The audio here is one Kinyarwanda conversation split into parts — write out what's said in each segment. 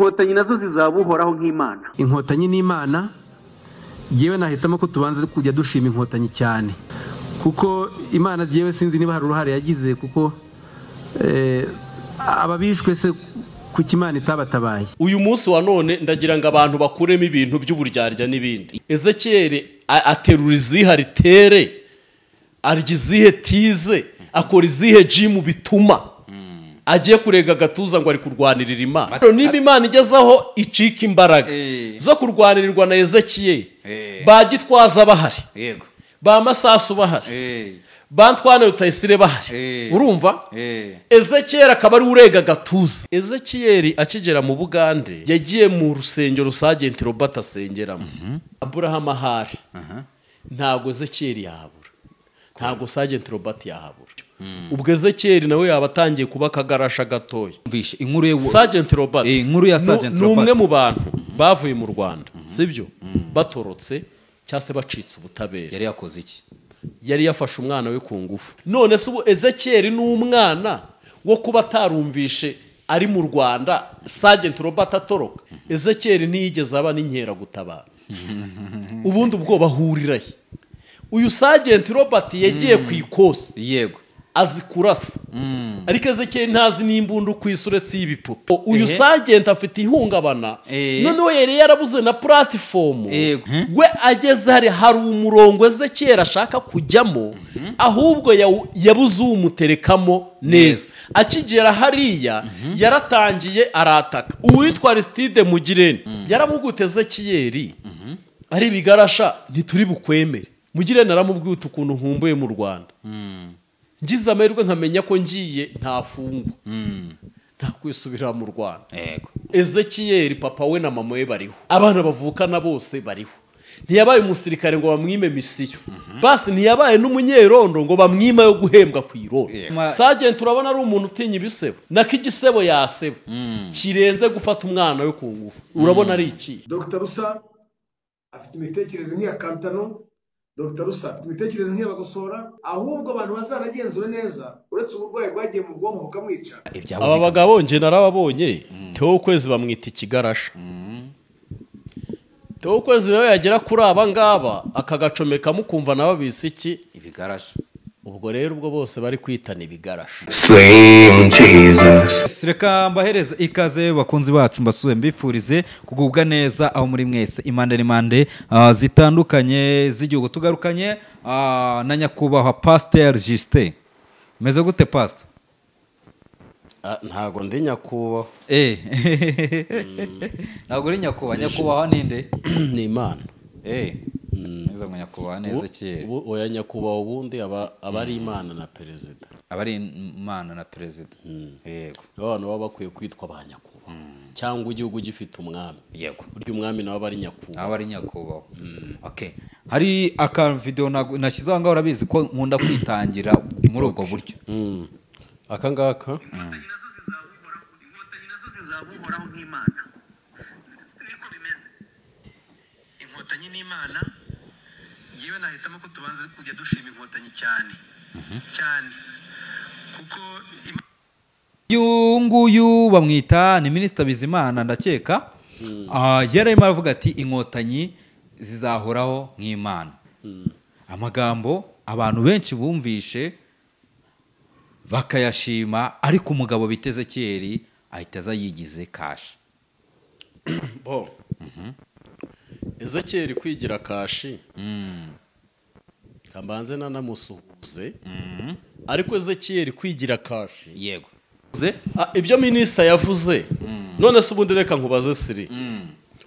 inkotanyi nazo zizabuhoraho nk'Imana. Inkotanyi n'Imana yewe nahitamo ko tubanze kujya dushima inkotanyi cyane kuko Imana yewe sinzi niba hari uruhare yagize kuko ababishwe se ku Imana itabatabaye. Uyu munsi wa none ndagira ngo abantu bakuremo ibintu by'uburyarya n'ibindi. Ezekiel aterura izihe ritere, arya izihe tize, akora izihe jimu bituma agiye kurega gatuza ngo ari kurwanirira Imana. Niba Imana igezaho icika imbaraga zo kurwanirirwa na Ezekiel, bagitwaza bahari, yego, ba Masasu bahari, Bantwane Rutayisire bahari, urumva? Ezekiel akaba ari urega gatuza. Ezekiel akigera mu Bugande yagiye mu rusengero Sergeant Robert asengeramo. Abraham ahari, ntago Ezekiel yahabura, ntago Sergeant Robert yahabura. Ubwo Ezekiel nawe yabatangiye kuba kagarasha gatoya. Mvishe inkuru ye Sergeant Robert, inkuru ya Sergeant Robert numwe mu bantu bavuye mu Rwanda, sibyo? Batorotse cyase bacitse ubutabera. Yari yakoze iki? Yari yafashe umwana we ku ngufu. None se ubu Ezekiel n'umwana wo kuba tarumvishe ari mu Rwanda Sergeant Robert atoroka. Ezekiel ntiyigeze aba n'inkera gutabara. Ubundi ubwo bahuriraye. Uyu Sergeant Robert yagiye ku ikosi, yego, azi kurasa, ariko Ezekiel ntazi n'imbundu kwisuretse y'ibipupe. Uyu Sergeant afite ihungabana, noneho yari yarabuze na platform. We ageze hari umurongo Ezekiel ashaka kujyamo, ahubwo yabuze umuterekamo neza. Akigera hariya yaratangiye arataka. Uwitwa Aristide Mugirene yaramugute Ezekiel ari bigarasha ntituri bukwemere. Mugirene aramubwiye ukuntu nkumbuye mu Rwanda. Ngize amahirwe nkamenya ko ngiye ntafungwa, nta kwisubira mu Rwanda. Ezekiel papa we na mama we bariho, abana bavukana bose bariho. Ntiyabaye umusirikare ngo bamwime misiyo, basi ntiyabaye n'umunyerondo ngo bamwima yo guhembwa ku irondo. Sergeant turabona ari umuntu utinya ibisebo, nako igisebo yaseba kirenze gufata umwana we ku ngufu. Urabona ari iki? Dr. Rusa afite imitekerereze nk'iya Kantano, Dr. Rusa afite imitekerereze nk'iya Bagosora, ahubwo abantu bazaragenzura neza uretse uburwayi bwagiye mu bwonko bukamwica. Aba bagabo nje narababonye, Theo Kwezi bamwita ikigarasha. Theo Kwezi nawe yagera kuri aba ngaba akagacomeka mukumva nababise iki ibigarasha. Ubwo rero ubwo bose bari kwitana ibigarasha. Slim Jesus. Reka mbahereza ikaze bakunzi bacu, mbasuye mbifurize kugubwa neza aho muri mwese. Imande zitandukanye z'igihugu tugarukanye na nyakubahwa Pasteur Justin. Meze gute Pastor? Ntago ndi nyakubahwa. Ntago uri nyakubahwa. Nyakubahwa ninde? Ni Imana. Neza ngo nyakubahwa neza Ezekiel. Oya nyakubahwa ubundi aba ari Imana na Perezida. Aba ari Imana na Perezida. Yego. Abantu baba bakwiye kwitwa ba nyakubahwa. Cyangwa igihugu gifite umwami. Yego. Uryo umwami nawe bari nyakubahwa. Aba ari nyakubahwa. Okay. Hari aka video nashyize aho ngaho urabizi ko nkunda kwitangira muri ubwo buryo. Aka ngaka. Inkotanyi nazo zizabuhoraho nk'Imana. Niko bimeze. Inkotanyi n'Imana yewe nahitamo ko tubanze kujya dushima inkotanyi cyane. Cyane. Kuko nguyu bamwita ni Minister Bizimana ndakeka. Yararimo aravuga ati inkotanyi zizahoraho nk'Imana. Amagambo abantu benshi bumvishe bakayashima, ariko umugabo biteze Ezekiel ahitaza yigize kashi. Ezekiel kwigira kashi. Kambanze nanamusuhuze. Ariko Ezekiel kwigira kashi. Yego. Ibyo minister yavuze. None se ubundi reka nkubaze siri.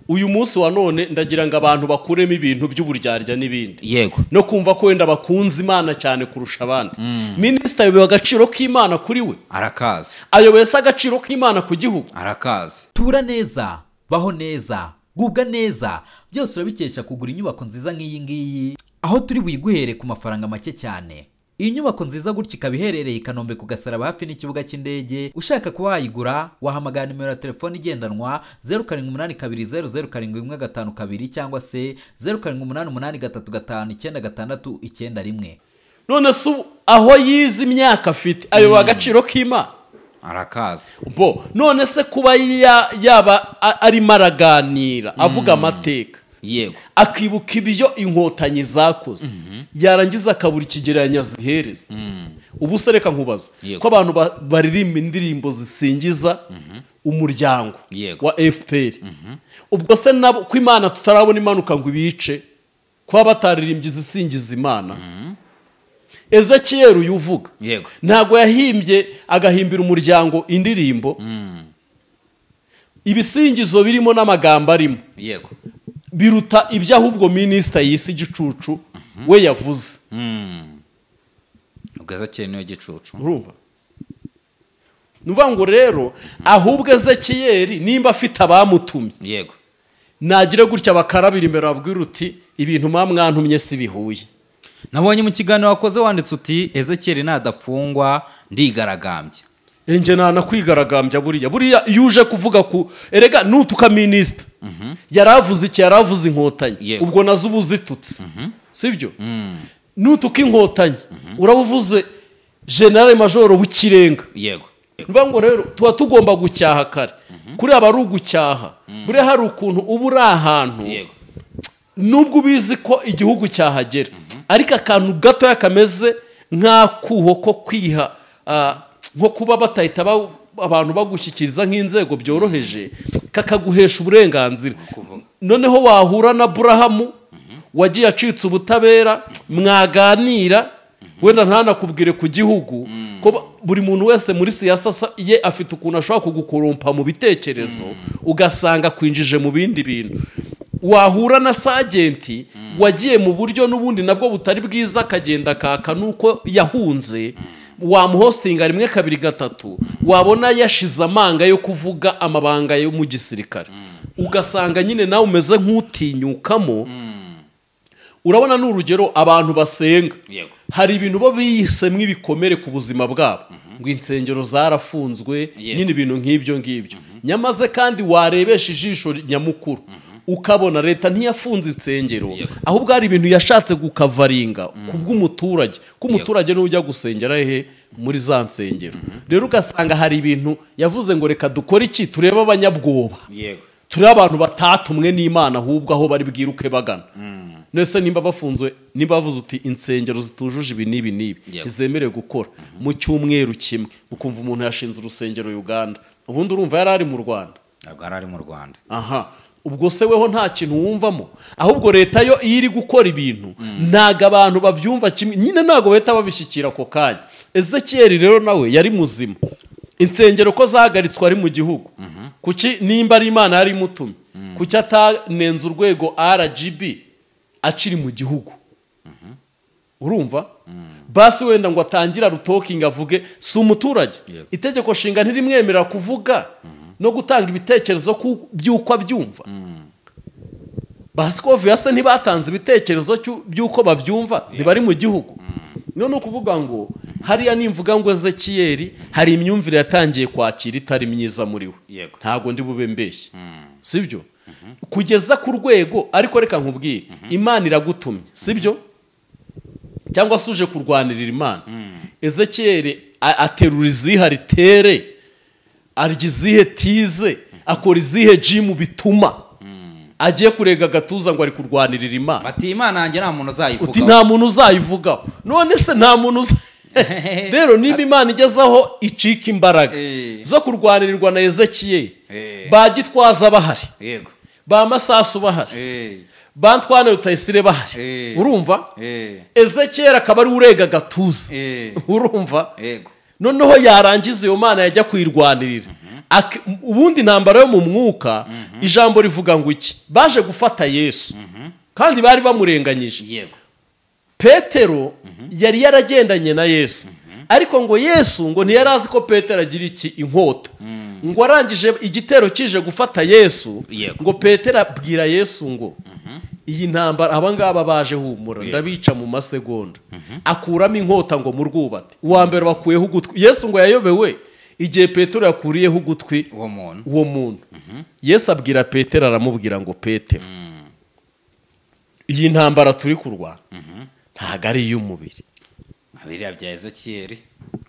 Uyu munsi wa none ndagira ngo abantu bakuremo ibintu by'uburyarya n'ibindi. Yego. No kumva ko wenda bakunze Imana cyane kurusha abandi. Minister yobewe agaciro k'Imana kuri we. Arakazi. Ayobewe se agaciro k'Imana ku gihugu. Arakazi. Tura neza, baho neza, gubwa neza. Byose urabikesha kugura inyubako nziza nk'iyi ngiyi, aho turi buyiguhere ku mafaranga make cyane. Iyi nyubako nziza gutya ikaba iherereye i Kanombe ku Gasaraba hafi n'ikibuga cy'indege. Ushaka kuba wayigura wahamagara nimero ya telefone igendanwa 0782007152 cyangwa se 0788359691. None se aho yize imyaka afite ayo agaciro k'Imana. arakaza bo none se kuba yaba arimo araganira avuga amateka yego akibuka ibyo inkotanyi zakoze yarangiza akabura ikigereranyo zihereza ubu se reka nkubaza ko abantu baririmba indirimbo zisingiza umuryango wa FPR ubwo se nabo ko Imana tutarabona imanuka ngo ibice kuba bataririmbye izisingiza Imana Ezekiel uyuvuga ntago yahimbye agahimbira umuryango indirimbo ibisingizo birimo n'amagambo arimo yego biruta ibyo ahubwo minisita yisi igicucu we yavuze ubwo Ezekiel niyo gicucu urumva nuvuga ngo rero ahubwo Ezekiel nimba afite abamutumye yego nagire gutya bakarabira imbere abwira uti ibintu mwantumye si bihuye nabonye mu kiganiro wakoze wanditse uti Ezekiel nadafungwa ndigaragambye nje nakwigaragambya buriya yuje kuvuga ku erega nutuka minisita yaravuze iki yaravuze inkotanyi ubwo nazo ubuzitutse sibyo nutuka inkotanyi urabuvuze general major w'ikirenga yego nuvuga ngo rero tuba tugomba gucyaha kare kuri aba ari ugucyaha buriya hari ukuntu uba uri ahantu nubwo ubizi ko igihugu cyahagera ariko akantu gatoya kameze nk'akuho ko kwiha nko kuba batahita abantu bagushyikiriza nk'inzego byoroheje kakaguhesha uburenganzira noneho wahura na Burahamu wagiye acitse ubutabera mwaganira wenda ntanakubwire ku gihugu ko buri muntu wese muri siyasa ye afite ukuntu ashobora kugukorompa mu bitekerezo ugasanga kwinjije mu bindi bintu wahura na sajenti wagiye mu buryo n'ubundi nabwo butari bwiza akagenda kaka nuko yahunze wamuhostinga rimwe kabiri gatatu wabona yashize amanga yo kuvuga amabanga yo mu gisirikare ugasanga nyine nawe umeze nk'utinyukamo urabona n'urugero abantu basenga hari ibintu bo biyisemwe ibikomere ku buzima bwabo ngo insengero zarafunzwe nyine ibintu nk'ibyo ngibyo nyamaze kandi warebesha ijisho nyamukuru ukabona leta ntiyafunze insengero ahubwo hari ibintu yashatse gukavaringa kubw'umuturage ko umuturage n'ujya gusengera he muri za nsengero rero ugasanga hari ibintu yavuze ngo reka dukore iki turebe abanyabwoba turebe abantu batatumwe n'Imana ahubwo aho bari bwiruke bagana nese nimba bafunzwe nimba bavuze uti insengero zitujuje ibi nibi ntizemerewe gukora mu cyumweru kimwe ukumva umuntu yashinze urusengero Uganda ubundi urumva yari ari mu Rwanda ntabwo ari mu Rwanda aha ubwo se weho nta kintu wumvamo ahubwo leta yo iri gukora ibintu ntago abantu babyumva kimwe nyine ntago bahita babishyikira ako kanya Ezekiel rero nawe yari muzima insengero ko zahagaritswe ari mu gihugu kuki nimba ari Imana yari imutumye kuki atanenze urwego RGB akiri mu gihugu urumva basi wenda ngo atangira rutokinga avuge si umuturage itegeko nshinga ntirimwemerera kuvuga no gutanga ibitekerezo by'uko abyumva basi ko vyase ntibatanze ibitekerezo by'uko babyumva ntibari mu gihugu none ukuvuga ngo hariya nimvuga ngo Ezekiel hari imyumvire yatangiye kwakira itari myiza muri we ntago ndi bube mbeshye sibyo kugeza ku rwego ariko reka nkubwire Imana iragutumye sibyo cyangwa suje kurwanirira Imana Ezekiel aterura iziha ritere arya izihe tize akora izihe jimu bituma agiye kurega gatuza ngo ari kurwanirira Imana ati Imana yanjye nta muntu uzayivugaho uti nta muntu uzayivugaho none se nta muntu rero niba Imana igezaho icika imbaraga zo kurwanirirwa na Ezekiel bagitwaza bahari yego ba Masasu bahari bantwane Rutayisire bahari urumva Ezekiel akaba ari urega gatuza urumva yego noneho yarangiza iyo Mana yajya kwirwanirira ubundi intambara yo mu mwuka ijambo rivuga ngo iki baje gufata Yesu kandi bari bamurenganyije yego Petero yari yaragendanye na Yesu ariko ngo Yesu ngo ntiyarazi ko Petero agira iki inkota ngo arangije igitero kije gufata Yesu ngo Petero abwira Yesu ngo iyi ntambara abangaba baje humura ndabica mu masegonda akuramo inkota ngo mu rwubate uwa mbere bakuyeho ugutwi Yesu ngo yayobewe igihe Petero yakuriyeho ugutwi uwo muntu Yesu abwira Petero aramubwira ngo Petero iyi ntambara turi kurwana ntago ari iy'umubiri abiriya bya Ezekiel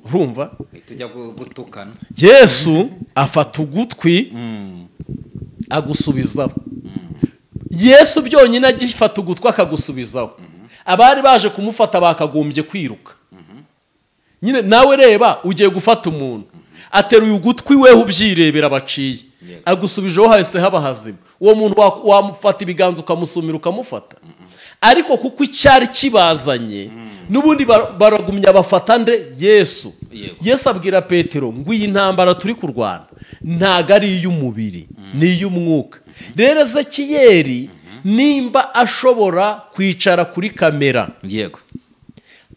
urumva tujya gutukana Yesu afata ugutwi agusubizaho Yesu byonyine agifata ugutwi akagusubizaho abari baje kumufata bakagombye kwiruka nyine nawe reba ugiye gufata umuntu ateruye ugutwi weho ubyirebera baciye agusubijeho hahise haba hazima uwo muntu wamufata ibiganza ukamusumira ukamufata ariko kuko icyari kibazanye n'ubundi baragumya bafata nde Yesu abwira Petero ngo iyi ntambara turi kurwana ntago ari iy'umubiri ni iy'umwuka rero Ezekiyeli nimba ashobora kwicara kuri kamera yego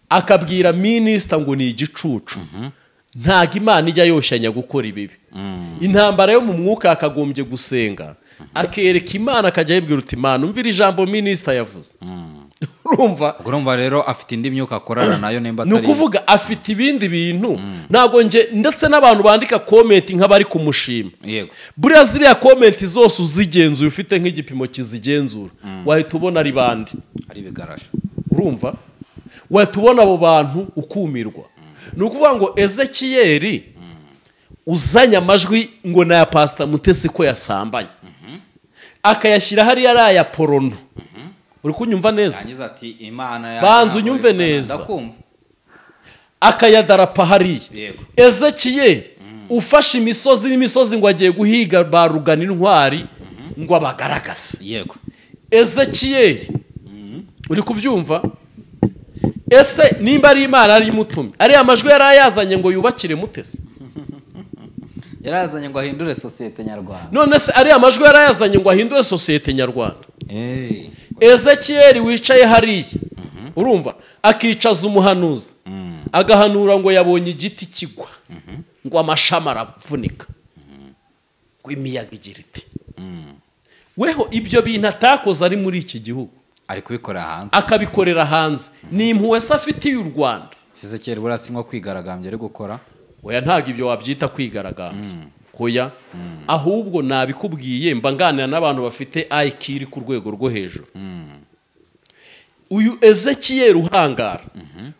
akabwira minisita ngo ni igicucu ntago Imana ijya yoshanya gukora ibibi intambara yo mu mwuka akagombye gusenga akereka Imana akajya yibwira uti Imana umvira ijambo minisita yavuze urumva rero afite indi myuka akorana nayo nimba atari nukuvuga afite ibindi bintu ntago nje ndetse n'abantu bandika comment nk'abari kumushima yego buriya ziriya comment zose uzigenzuye ufite nk'igipimo kizigenzura wahita ubona ari bandi ari bigarasha urumva wahita ubona abo bantu ukumirwa nukuvuga ngo Ezekiyeli uzanya amajwi ngo na ya Pastor Mutesi ko yasambanye akayashyira hariya ari aya porono uri kunyumva neza yangiza ati Imana banzu nyumve neza akayadarapa hariya Ezekiyeli ufashe imisozi n'imisozi ngo agiye guhiga barugana intwari ngo abagaragaze yego Ezekiyeli uri kubyumva ese nimba ari Imana ari mutume ari amajwi yarayazanye ngo yubakire Mutesi yarazanye ngo ahindure societe nyarwanda none se ari amajwi yarayazanye ngo ahindure societe nyarwanda Ezekiyeli wicaye hariya urumva akicaza umuhanuzi agahanura ngo yabonye igiti kigwa ngo amashami aravunika ngo imiyaga igira iti weho ibyo bintu atakoze ari muri iki gihugu ari kubikora hanze akabikorera hanze ni impuhwe se afitiye u Rwanda Ezekiyeli burasi nko kwigaragambya ari gukora oya ntago ibyo wabyita kwigaragambya koya ahubwo nabikubwiye mba nganira n'abantu bafite IQ iri ku rwego rwo hejuru uyu Ezekiyeli uhangara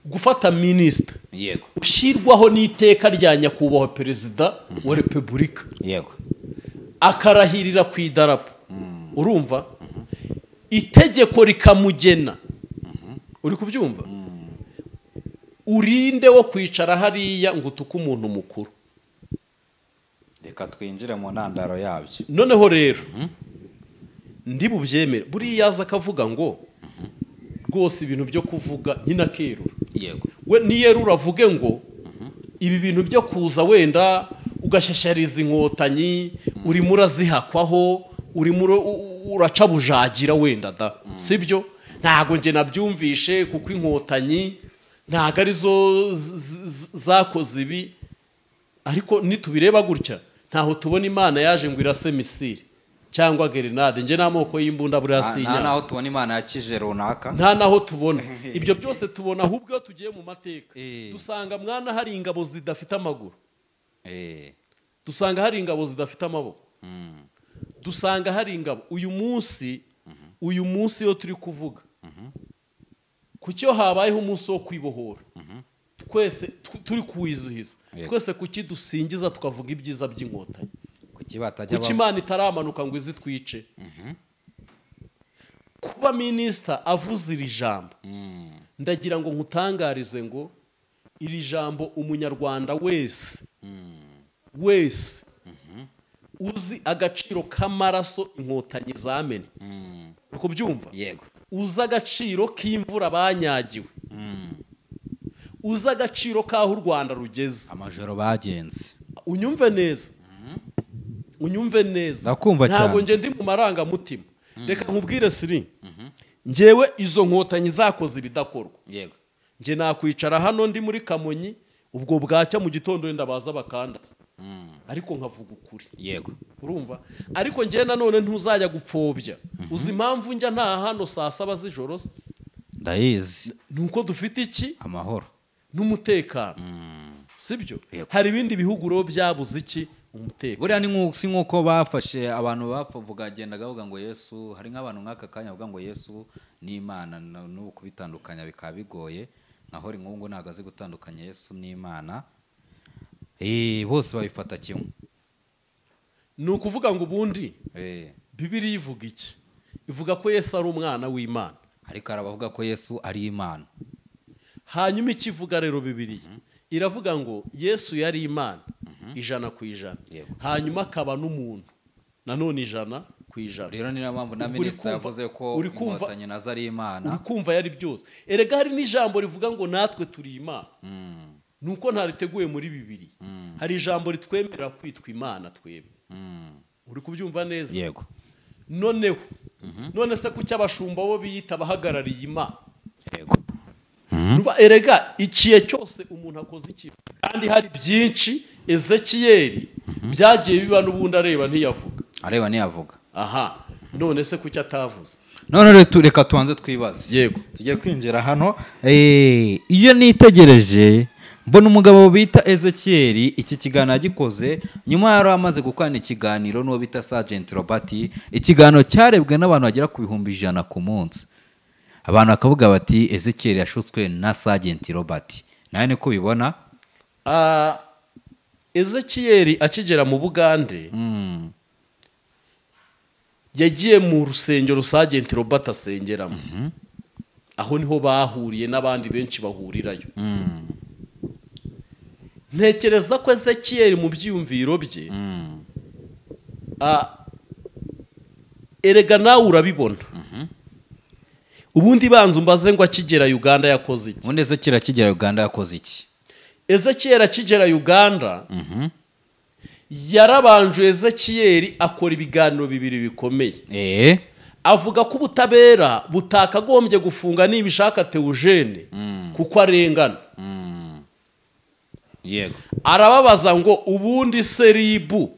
gufata minisita yego ushyirwaho n'iteka rya nyakubahwa perezida wa repubulika yego akarahirira ku idarapo urumva itegeko rikamugena uri kubyumva urinde wo kwicara hariya ngo utuke umuntu mukuru reka twinjire mu ntandaro yabyo noneho rero ndi bubyemere buriya yaza akavuga ngo rwose ibintu byo kuvuga nyina kerura yego we niyerura avuge ngo ibi bintu byo kuza wenda ugashashariza inkotanyi urimo urazihakwaho urimo uraca bujagira wenda da sibyo ntago nge nabyumvishe kuko inkotanyi ntago arizo zakoze ibi ariko nitubireba gutya ntaho tubona Imana yaje ngo irase misiri cyangwa grenade nge namoko y'imbunda buri asinya nta naho tubona Imana yakije runaka nta naho tubona ibyo byose tubona ahubwo tugiye mu mateka dusanga mwana hari ingabo zidafite amaguru dusanga hari ingabo zidafite amaboko dusanga hari ingabo uyu munsi yo turi kuvuga kucyo habayeho umunsi wo kwibohora twese turi kuwizihiza twese kuki dusingiza tukavuga ibyiza by'inkotanyi kuki Imana itaramanuka ngo izi twice kuba minisita avuze iri jambo ndagira ngo nkutangarize ngo iri jambo umunyarwanda wese uzi agaciro k'amaraso inkotanyi zamene uko byumva yego uzi agaciro k'imvura banyagiwe uzi agaciro k'aho u Rwanda rugeze amajoro bagenze unyumve neza ntabwo nge ndi mu marangamutima reka nkubwire siri ngewe izo nkotanyi zakoze ibidakorwa yego nge nakwicara hano ndi muri Kamonyi ubwo bwacya mu gitondo wenda baza bakandaza ariko nkavuga ukuri yego urumva ariko ngewe nanone ntuzajya gupfobya uzi impamvu njya nta hano saa 7 z'ijoro ndayizi nuko dufite iki amahoro n'umutekano sibyo hari ibindi bihugu rero byabuze iki umutekano buriya ni nk'uko bafashe abantu bavuga agenda gavuga ngo Yesu hari nk'abantu nk'aka kanya bavuga ngo Yesu ni Imana n'ubu kubitandukanya bikaba bigoye naho ri nk'ubu ntabwo azi gutandukanya Yesu n'Imana bose babifata kimwe. ni ukuvuga ngo ubundi Bibiliya ivuga iki? Ivuga ko Yesu ari umwana w'Imana, ariko arabavuga ko Yesu ari Imana. hanyuma ikivuga rero Bibiliya iravuga ngo Yesu yari Imana 100%, hanyuma akaba n'umuntu nanone 100%. Rero ni mpamvu na minisita yavuze ko Inkotanyi nazo ari Imana. Uri kumva yari byose. Erega hari n'ijambo rivuga ngo natwe turi Imana. Nuko ntariteguye muri Bibiliya. Hari ijambo ritwemerera kwitwa Imana twebwe. Uri kubyumva neza? Yego. None se kuki abashumba bo biyita bahagarariye Imana? Yego. Erega ikiye cyose umuntu akoze iki, kandi hari byinshi Ezekiyeli byagiye biba n'ubundi areba ntiyavuga. Aha, none se kuki atavuze? None reka tuanze twibaze. Yego. Tugiye kwinjira hano. Iyo nitegereje mbona umugabo bita Ezekiyeli iki kiganiro agikoze nyuma yari amaze gukwana ikiganiro n'uwo bita Sergeant Robert. Ikiganiro cyarebwe n'abantu bagera ku 100 ku munsi. Abantu bakavuga bati Ezekiyeli yashutswe na Sergeant Robert. Nawe niko bibona? Ezekiyeli akigera mu Bugande yagiye mu rusengero Sergeant Robert asengeramo. Aho niho bahuriye n'abandi benshi bahurirayo. Ntekereza ko Ezekiyeli mu byiyumviro bye erega nawe urabibona. Ubundi banzu mbaze ngo akigera Uganda yakoze iki? Ubundi Ezekiyeli akigera Uganda yakoze iki? Ezekiyeli akigera Uganda yarabanje Ezekiyeli akora ibiganiro bibiri bikomeye. Avuga ko ubutabera butakagombye gufunga nibishaka Theogene kuko arengana. Yego. Arababaza ngo ubundi Seribu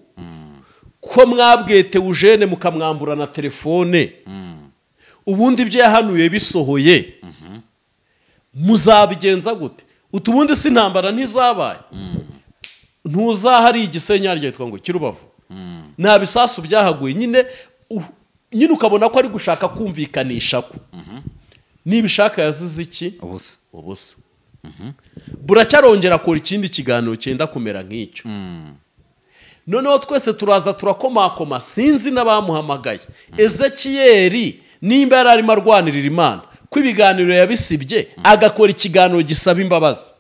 ko mwabwiye Theogene mukamwambura na telefone, ubundi byo yahanuye bisohoye muzabigenza gute? Utubundi si ntambara ntizabaye. Ntuzahari igisenya ryitwa ngo Kirubavu. Nta bisasu byahaguye nyine ukabona ko ari gushaka kumvikanisha ko. Nibishaka yazize iki? Ubusa. Buracyarongera akora ikindi kiganiro cyenda kumera nk'icyo. Noneho twese turaza turakomakoma, sinzi n'abamuhamagaye. Ezekiyeli nimba yari arimo arwanirira Imana ko ibiganiro yabisibye agakora ikiganiro gisaba imbabazi.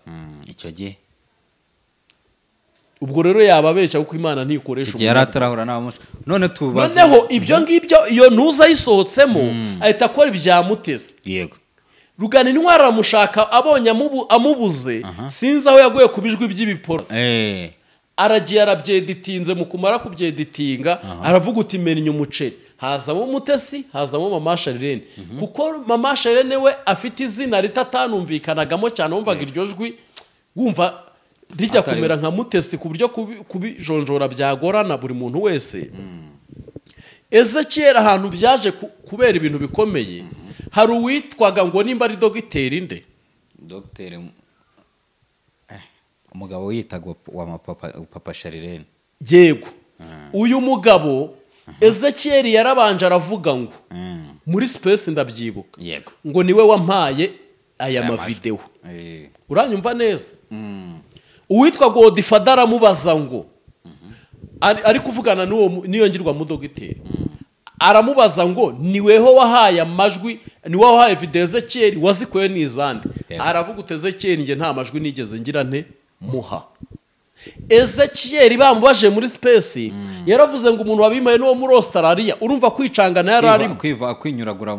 Icyo gihe ubwo rero yababeshya kuko Imana ntikoresha umuntu. Yaratarahura nawe. None tubaze. Noneho ibyo ngibyo iyo ntuza yisohotsemo ahita akora ibyamuteze. Yego. Rugana intwara aramushaka abonye amubuze, sinzi aho yaguye ku bijwi by'ibiporo. Aragiye arabyeditinze, mu kumara kubyeditinga aravuga uti menya umuceri. Hazamo Mutesi, hazamo Mama Sharlene. Kuko Mama Sharlene we afite izina ritatanumvikanagamo cyane, wumvaga iryo jwi wumva rijya kumera nka Mutesi ku buryo kubijonjora byagorana buri muntu wese. Ezekiyeli ahantu byaje kubera ibintu bikomeye. Hari uwitwaga ngo nimba ari dogiteri nde? Dogiteri umugabo witagwa wa Papa Sharlene. Yego. Uyu mugabo Ezekiyeli yarabanje aravuga ngo muri space ndabyibuka. Yego. Ngo niwe wampaye aya mavideo. Uranyumva neza? Uwitwa Godfather aramubaza ngo ari kuvugana niyo ngirwa mu dogiteri. Aramubaza ngo niweho wahaye amajwi, niwe wahaye video Ezekiyeli wazikoye n'izandi. Aravuga utezekiyeli nge nta majwi nigeze ngira nte muha. Ezekiyeli bamubaje muri space yaravuze ngo umuntu wabimaye no muri Australia urumva kwicangana yararimo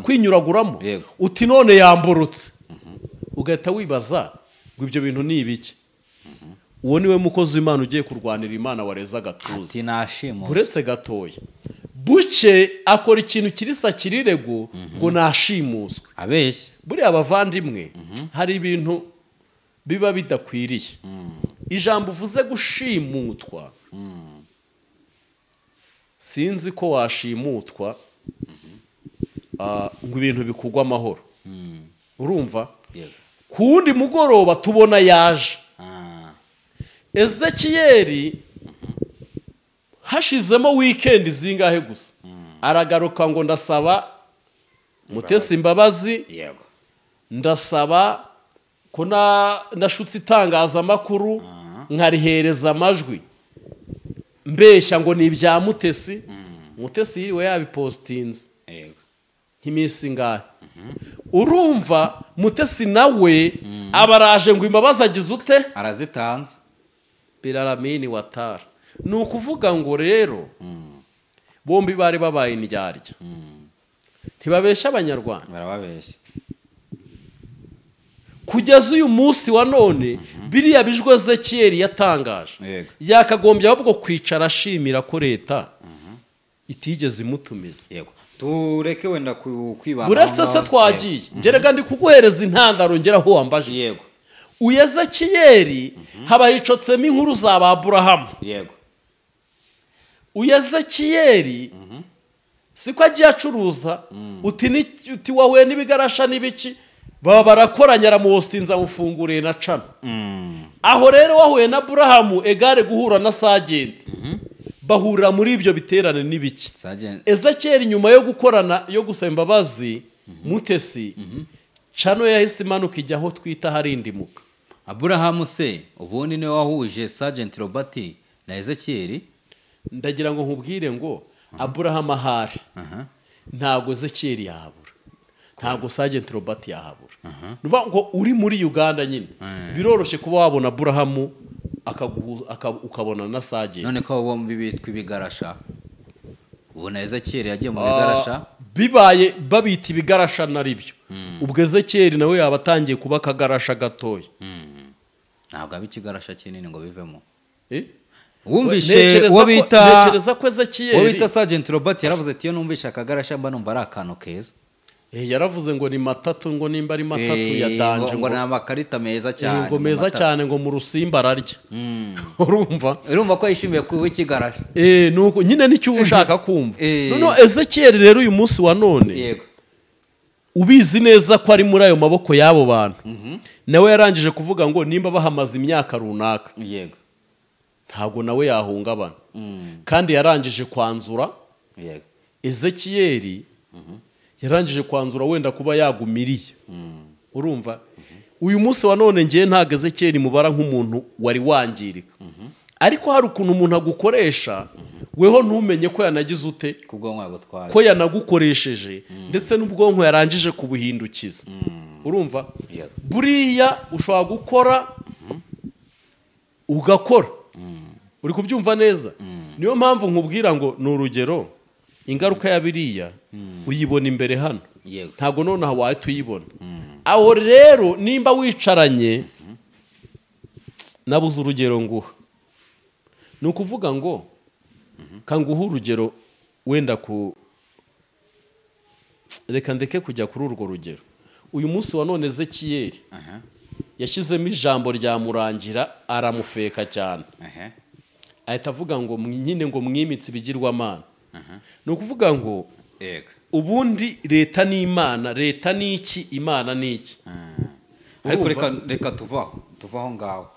kwinyuraguramo. Uti none yamborotse. Ugahita wibaza ngo ibyo bintu ni ibiki? Uwo niwe mukozi w'Imana ugiye kurwanira Imana wareza gatuza. Ati nashimo. Buretse gatoya. Buke akora ikintu kirisa kirirego ngo nashimuswe. Abeshye. Buri abavandimwe hari ibintu biba bidakwiriye. Ijambo uvuze gushimutwa. Sinzi ko washimutwa ngo ibintu bikugwa amahoro. Urumva? Kundi mugoroba tubona yaje. Ezekiyeli hashizemo weekend zingahe gusa. Aragaruka ngo ndasaba Mutesi imbabazi. Yego. Ndasaba ko nashutse itangaza makuru nkarihereza amajwi mbeshya ngo ni ibya Mutesi Mutesi yiriwe yabipostinze nk'iminsi ngahe urumva Mutesi nawe abaraje ngo imbabazi agize ute arazitanze Biraramini Watara ni ukuvuga ngo rero bombi bari babaye indyarya ntibabeshya abanyarwanda barababeshya kugeza uyu munsi wa none biriya bijwe Ezekiel yatangaje yakagombye ahubwo kwicara ashimira ko leta itigeze imutumiza yego tureke wenda kwibana uretse se twagiye ngerega ndi kuguhereza intandaro ngeraho wambaje yego Uyezekiyeli haba hicotsemo inkuru za ba Aburahamu yego Uyezekiyeli siko agiye acuruza uti wahuye n'ibigarasha n'ibiki baba barakoranya aramuhostinza amufunguriye na cana aho rero wahuye na Aburahamu egare guhura na Sagenti bahurira muri ibyo biterane n'ibiki Ezekiel nyuma yo gukorana yo gusaba imbabazi Mutesi cano yahise imanuka ijya aho twita harindimuka Aburahamu se ubundi niwe wahuje Sergeant Robert na Ezekiel ndagira ngo nkubwire ngo Aburahamu ahari ntago Ezekiel yahabura ntago Sergeant Robert yahabura nuvuga ngo uri muri Uganda nyine biroroshye kuba wabona Aburahamu ukabona na Sagenti none ko bombi bitwa ibigarasha ubona Ezekiel yagiye mu bigarasha bibaye babita ibigarasha naribyo ubwo Ezekiel nawe yabatangiye kuba akagarasha gatoya ntabwo abikigarasha kinini ngo bivemo wumvishe wo bita Sergeant Robert yaravuze ati yo numvishe akagarasha mba numva ari akantu keza yaravuze ngo ni matatu ngo nimba ari matatu ya danje ngo na makarita meza cyane ngo meza cyane ngo mu rusimba ararya urumva ko yishimiye kuba ikigarasha nuko nyine nicyo ushaka kumva none Ezekiel rero uyu munsi wa none yego ubizi neza ko ari muri ayo maboko y'abo bantu nawe yarangije kuvuga ngo nimba bahamaze imyaka runaka yego ntabwo nawe yahungabana kandi yarangije kwanzura yego Ezekiel yarangije kwanzura wenda kuba yagumiriye urumva uyu munsi wa none ngiye ntago Ezekiel mubara nk'umuntu wari wangirika ariko hari ukuntu umuntu agukoresha weho ntumenye ko yanagize ute ko yanagukoresheje ndetse n'ubwonko yarangije kubuhindukiza urumva buriya ushobora gukora ugakora uri kubyumva neza niyo mpamvu nkubwira ngo ni urugero ingaruka ya biriya uyibona imbere hano ntabwo nonaha wahita uyibona aho rero nimba wicaranye nabuze urugero nguha ni ukuvuga ngo kanguha urugero wenda reka ndeke kujya kuri urwo rugero uyu munsi wa none Ezekiel yashyizemo ijambo rya Murangira aramufeka cyane ahita avuga ngo nyine ngo mwimitse ibigirwamana ni ukuvuga ngo ubundi leta ni imana leta ni iki imana ni iki ariko reka tuvaho ngaho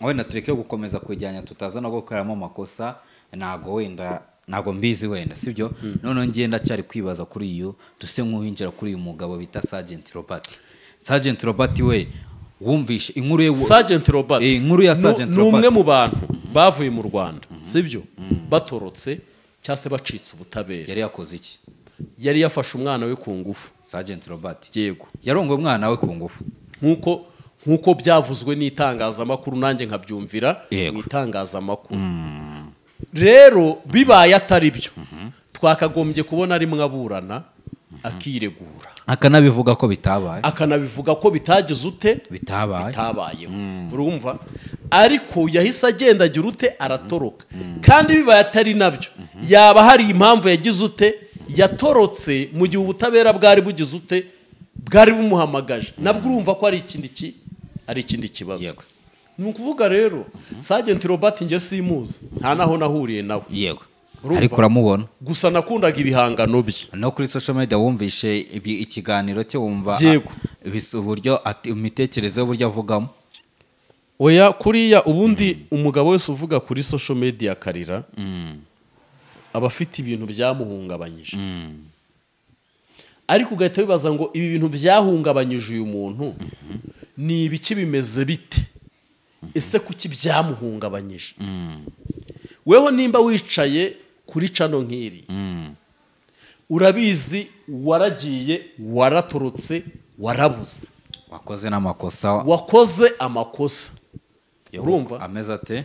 wenda tureke gukomeza kujyanya tutazana gukoreramo amakosa ntago mbizi wenda sibyo none ngenda cyari kwibaza kuri iyo duse nk'uhinjira kuri uyu mugabo bita Sergeant Robert we wumvishe inkuru ye Sergeant Robert inkuru ya Sergeant Robert ni umwe mu bantu bavuye mu Rwanda sibyo batorotse cyase bacitse ubutabera yari yakoze iki yari yafashe umwana we ku ngufu Sergeant Robert yego yarongoye umwana we ku ngufu nkuko byavuzwe n'itangazamakuru nanjye nkabyumvira mu itangazamakuru rero bibaye atari byo twakagombye kubona ari mwaburana akiregura akanabivuga ko bitagize ute bitabayeho urumva ariko yahise agenda agira ute aratoroka kandi bibaye atari nabyo yaba hari impamvu yagize ute yatorotse mu gihe ubutabera bwari bugize ute bwari bumuhamagaje nabwo urumva ko ari ikindi kibazo ni ukuvuga rero Sergeant Robert nge simuzi nta naho nahuriye nawe yego ariko uramubona gusa nakundaga ibihangano bye no kuri social media wumvishe ikiganiro cye wumva uburyo imitekerereze y'uburyo avugamo oya kuriya ubundi umugabo wese uvuga kuri social media akarira aba afite ibintu byamuhungabanyije ariko ugahita wibaza ngo ibi bintu byahungabanyije uyu muntu ni ibiki bimeze bite ese kuki byamuhungabanyije weho nimba wicaye kuri cano nk'iri urabizi waragiye waratorotse warabuze wakoze amakosa urumva ameze ate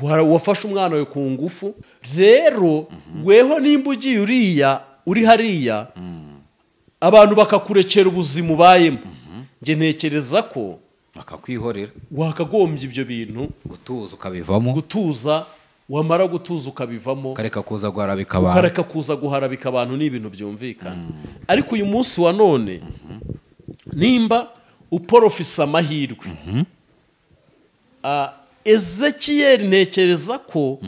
wafashe umwana we ku ngufu rero weho nimba ugiye uri hariya abantu bakakurekera ubuzima ubayemo njye ntekereza ko bakakwihorera wakagombye ibyo bintu gutuza ukabivamo gutuza wamara gutuza ukabivamo kareka kuza guharabika abantu ni ibintu byumvikana ariko uyu munsi wa none nimba uporofisa amahirwe Ezekiyeli ntekereza ko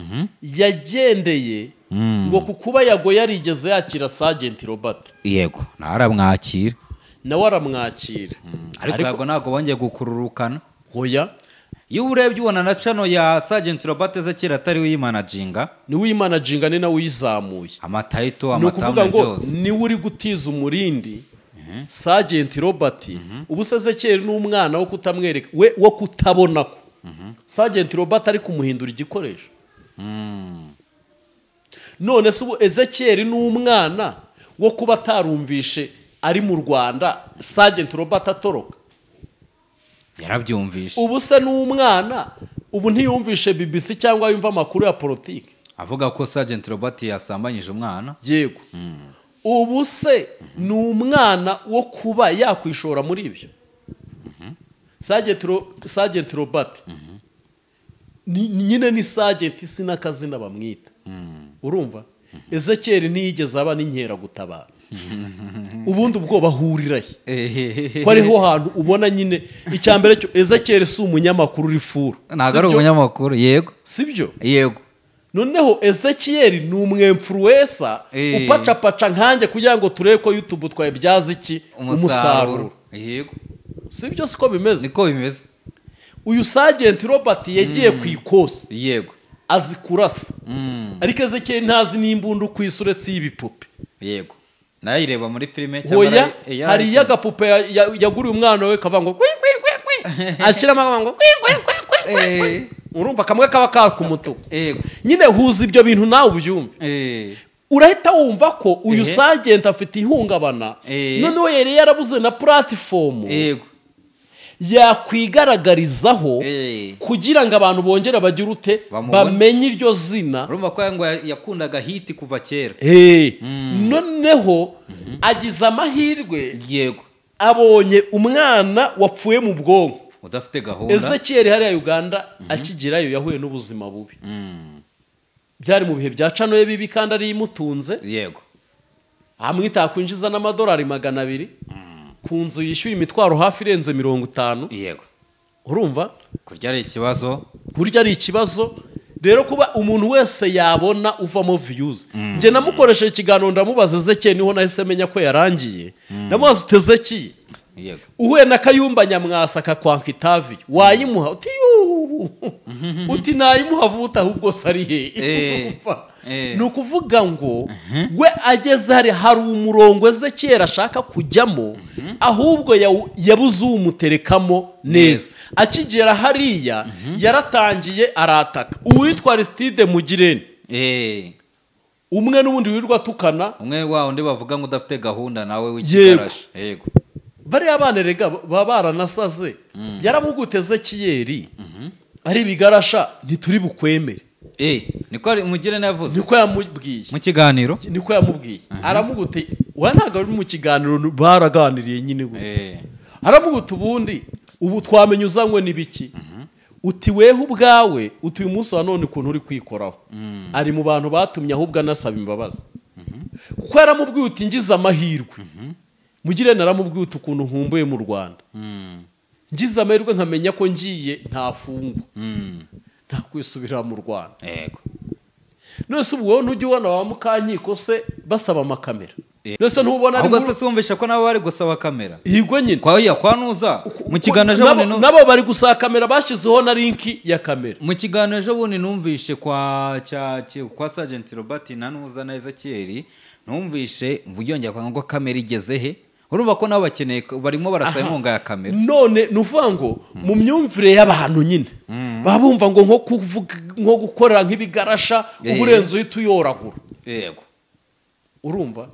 yagendeye ngo kukuba yago yarigeze yakira Sergeant Robert yego naramwakira nawe aramwakira ariko yago ntago bongeye gukururukana hoya iyo urebye ubona na cano ya Sergeant Robert Ezekiyeli atari wiyimanaginga ni wiyimanaginga ni nawe uyizamuye amatayito ni ukuvuga ngo niwe uri gutiza umurindi Sergeant Robert ubu se Ezekiyeli n'umwana wo kutamwereka wo kutabona ko Sergeant Robert ari kumuhindura igikoresho none se ubu Ezekiyeli n'umwana wo kuba atarumvishe ari mu Rwanda Sergeant Robert atoroka yarabyumvishe ubu se n'umwana ubu ntiyumvishe BBC cyangwa yumva amakuru ya politiki avuga ko Sergeant Robert yasambanyije umwana yego ubu se n'umwana wo kuba yakwishora muri ibyo Sergeant Robert nyine ni Sergeant sinakazina bamwita urumva Ezekiyeli ntiyigeze aba n'inkera gutabara ubundi ubwo bahurirahe ko ariho hantu ubona nyine icyambere cyo Ezekiyeli si umunyamakuru uri furu ntago ari umunyamakuru yego sibyo yego noneho Ezekiyeli ni umwemfluencer upacapaca nkanjye kugira ngo turebe ko YouTube twayibyaza iki umusaruro yego sibyo siko bimeze niko bimeze uyu Sergeant Robert yagiye ku ikosi yego azi kurasa ariko Ezekiyeli ntazi n'imbundu ku isuretse y'ibipupe yego nayireba muri filime cyangwa hari yagapupe yaguriye umwana we kavango ashyiramo amagambo urumva kamwe kaba kakumutuku nyine huza ibyo bintu nawe ubyumve urahita wumva ko uyu Sergeant afite ihungabana noneho yari yarabuze na platform yakwigaragarizaho kugira ngo abantu bongere bagire ute bamenye iryo zina urumva ko ngo yakundaga hiti kuva kera noneho agize amahirwe yego abonye umwana wapfuye mu bwonko udafite gahunda Ezekiyeli hariya Uganda akigirayo yahuye n'ubuzima bubi byari mu bihe bya cano ye bibi kandi ari imutunze yego amwita kwinjiza n'amadolari 200 ku nzu yishyura imitwaro hafi irenze 50 yego urumva kurya ari ikibazo rero kuba umuntu wese yabona uvamo views nje namukoresheje ikiganiro ndamubaza Ezekiyeli niho nahise menya ko yarangiye namubaza Ezekiyeli yego uhuye na Kayumba Nyamwasa akakwanka itavi wayimuha uti nayimuha vuta ahubwo sari he ni ukuvuga ngo we ageze hari umurongo Ezekiyeli ashaka kujyamo ahubwo yabuze umuterekamo neza akigera hariya yaratangiye arataka uwitwa Aristide Mugirene umwe n'ubundi wirwa tukana umwe wa undi bavuga ngo udafite gahunda nawe w'ikigaraje yego bari abana rega babaranasaze yaramugute Ezekiyeli ari bigarasha ntituri bukwemere niko Mugirene yavuze niko yamubwiye mu kiganiro niko yamubwiye aramugute wanaga ari mu kiganiro baraganiriye nyine aramugute ubu twamenye uzanywe nibiki uti weho ubwawe uti uyu munsi wa none ukuntu uri kwikoraho ari mu bantu batumye ahubwo anasaba imbabazi kuko yaramubwiye uti ngize amahirwe Mugirene aramubwiye uti ukuntu nkumbuye mu Rwanda ngize amahirwe nkamenya ko ngiye ntafungwa nta kwisubira mu Rwanda yego none se ubwo ntujye ubona ba Mukankiko se basaba amakamera nose ntubona ari ahubwo se wumvisha ko nabo bari gusaba kamera yigwe nyine kwanuza mu kiganiro ejo bundi nabo bari gusaba kamera bashyizeho na linki ya kamera mu kiganiro ejo bundi numvishe kwa Sergeant Robert nanuza na Ezekiyeli numvishe mvugiyongera kwa ngo kamera igeze he urumva ko nabo bakeneye barimo barasaba inkunga ya kamera none nuvuga ngo mu myumvire y'abantu nyine babumva ngo nko gukora nk'ibigarasha uburenzo uhita uyoragura yego urumva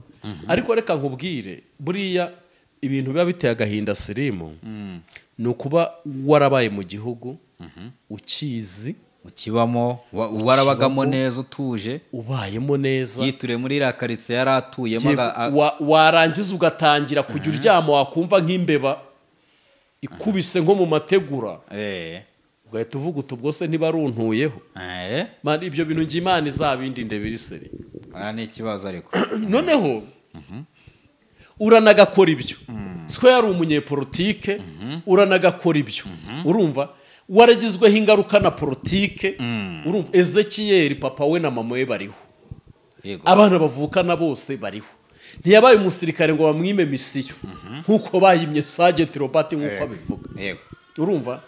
ariko reka nkubwire buriya ibintu biba biteye agahinda sirimu ni ukuba warabaye mu gihugu ukizi ukibamo warabagamo neza utuje ubayemo neza yituriye muri iriya karitsiye yari atuyemo warangiza ugatangira kujya uryama wakumva nk'imbeba ikubise nko mu mategura ugahita uvuga uti ubwo se ntibaruntuyeho ibyo bintu njye Imana izabindinde biriseri ni ikibazo ariko noneho uranagakora ibyo siko yari umunyepolitike uranagakora ibyo urumva waragizweho ingaruka na politike urumva Ezekiyeli papa we na mama we bariho abana bavukana bose bariho ntiyabaye umusirikare ngo bamwime misiyo nk'uko bayimye Sergeant Robert nk'uko abivuga urumva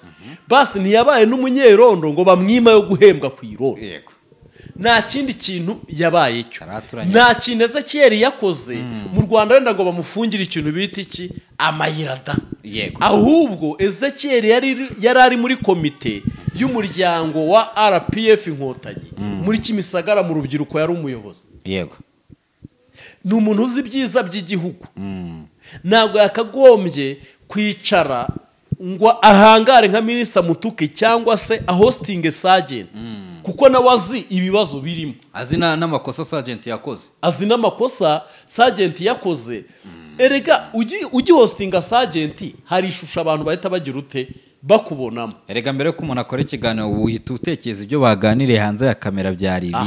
basi ntiyabaye n'umunyerondo ngo bamwima yo guhembwa ku irondo nta kindi kintu yabaye cyo nta kintu Ezekiyeli yakoze mu Rwanda wenda ngo bamufungire ikintu bita iki amayirada ahubwo Ezekiyeli yari ari muri komite y'umuryango wa RPF Inkotanyi muri Kimisagara mu rubyiruko yari umuyobozi yego ni umuntu uzi ibyiza by'igihugu ntabwo yakagombye kwicara ngo ahangare nka Minisita Mutuke cyangwa se ahostinge Sergeant kuko nawe azi ibibazo birimo azi n'amakosa Sergeant yakoze azi n'amakosa Sergeant yakoze erega ugi hostinga Sergeant hari ishusho abantu bahita bagira ute bakubonamo erega mbere ko umuntu akora ikiganiro uhita utekereza ibyo baganiriye hanze ya kamera byari ibi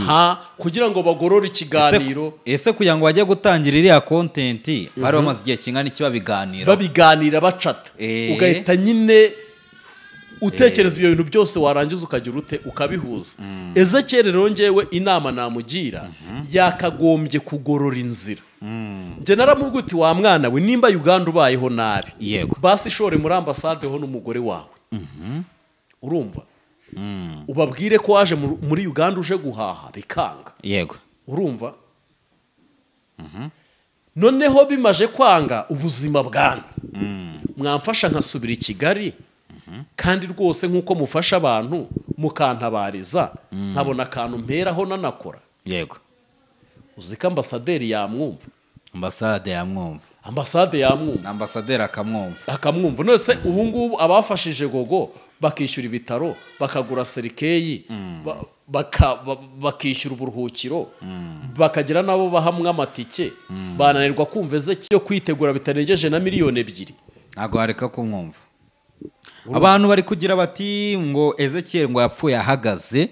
kugira ngo bagorore ikiganiro ese kugira ngo bajye gutangira iriya content bari bamaze igihe kingana iki babiganira bacata ugahita nyine utekereza ibyo bintu byose warangiza ukagira ute ukabihuza Ezekiyeli rero ngewe inama namugira yakagombye kugorora inzira njye naramubwiye uti wa mwana we nimba Uganda ubayeho nabi yego basi ishore muri ambasade ho n'umugore wawe urumva ubabwire ko waje muri Uganda uje guhaha bikanga yego urumva noneho bimaje kwanga ubuzima bwanze mwamfasha nkasubira i Kigali kandi rwose nk'uko mufasha abantu mukantabariza nkabona akantu mperaho nanakora yego uziko ambasaderi yamwumva ambasade yamwumva ambasaderi akamwumva nose ubu ngubu abafashije gogo bakishyura ibitaro bakagura serikeyi bakishyura uburuhukiro bakagira nabo bahamwe amatike bananirwa kumva Ezekiyeli kwitegura bitarengeje na miliyoni 2 ntabwo hareka kumwumva abantu bari kugira bati ngo Ezekiyeli ngo yapfuye ahagaze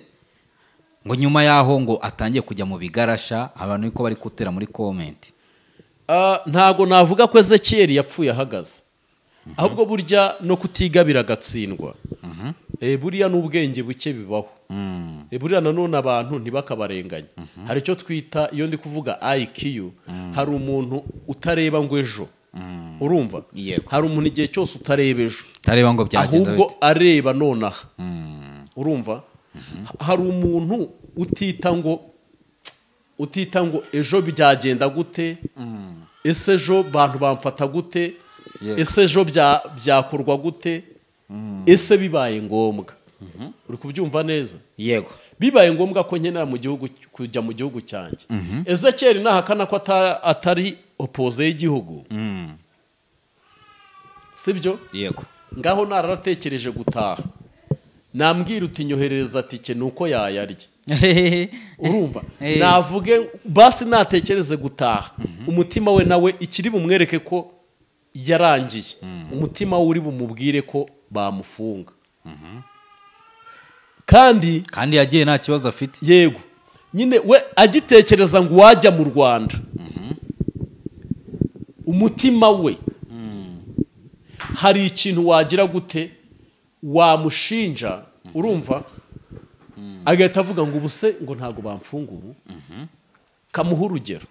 ngo nyuma yaho ngo atangiye kujya mu bigarasha abantu niko bari kutera muri comment ntago navuga ko Ezekiyeli yapfuye ahagaze ahubwo burya no kutigabira agatsindwa buriya n'ubwenge buke bibaho buriya nanone abantu ntibakabarenganye hari icyo twita iyo ndi kuvuga IQ hari umuntu utareba ngo ejo urumva hari umuntu igihe cyose utareba ejo utareba ngo byagenda ahubwo areba nonaha urumva hari umuntu utita ngo ejo byagenda gute ese ejo abantu bamfata gute ese ejo byakorwa gute ese bibaye ngombwa uri kubyumva neza yego bibaye ngombwa ko nkenera mu gihugu kujya mu gihugu cyanjye Ezekiyeli nahakana ko atari opoze y'igihugu sibyo yego ngaho nararatekereje gutaha nambwira uti nyoherereza tike nuko yayarya urumva navuge basi natekereze gutaha umutima we nawe ikiri bumwereke ko yarangiye umutima we uri bumubwire ko bamufunga kandi yagiye nta kibazo afite yego nyine we agitekereza ngo wajya mu Rwanda umutima we hari ikintu wagira gute wamushinja urumva agahita avuga ngo ubuse ngo ntago bamfunga ubu kamuha urugero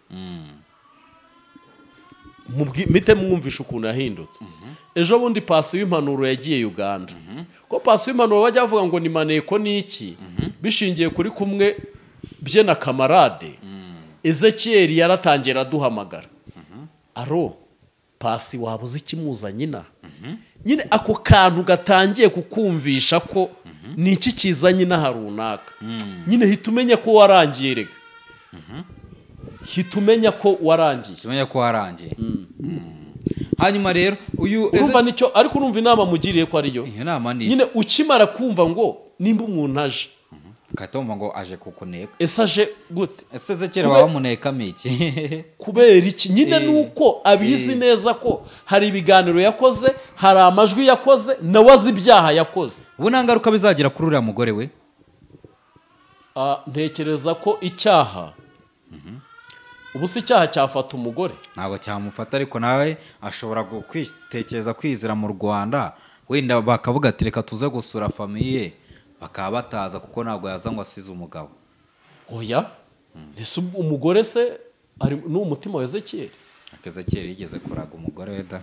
mite mwumvisha ukuntu yahindutse ejo bundi Pasi w'impanuro yagiye Uganda ko Pasi w'impanuro bajya bavuga ngo ni maneko n'iki bishingiye kuri kumwe bye na kamarade Ezekiyeli yaratangira duhamagara aro pasi wabuze ikimuzanye ina nyine ako kantu gatangiye kukumvisha ko ni iki kizanye inaha runaka nyine hita umenya ko warangiye rega hita umenya ko warangiye hanyuma rero uyu urumva nicyo ariko urumva inama mugiriye ko ariyo nyine ukimara kumva ngo nimba umuntu aje katomba ngo aje kukuneka ese aje gute ese zekera wamunekamo iki kubera iki nyine nuko abizi neza ko hari ibiganiro yakoze hari amajwi yakoze nawe azi ibyaha yakoze ubu nta ngaruka bizagira kuri uriya mugore we ntekereza ko icyaha ubu si icyaha cyafata umugore ntabwo cyamufata ariko nawe ashobora kwitekereza kwizira mu Rwanda wenda bakavuga ati reka tuze gusura famiye bakaba bataza kuko ntabwo yaza ngo asize umugabo oya ese umugore se ari n'umutima wa Ezekiyeli Ezekiyeli yigeze kuraga umugore we da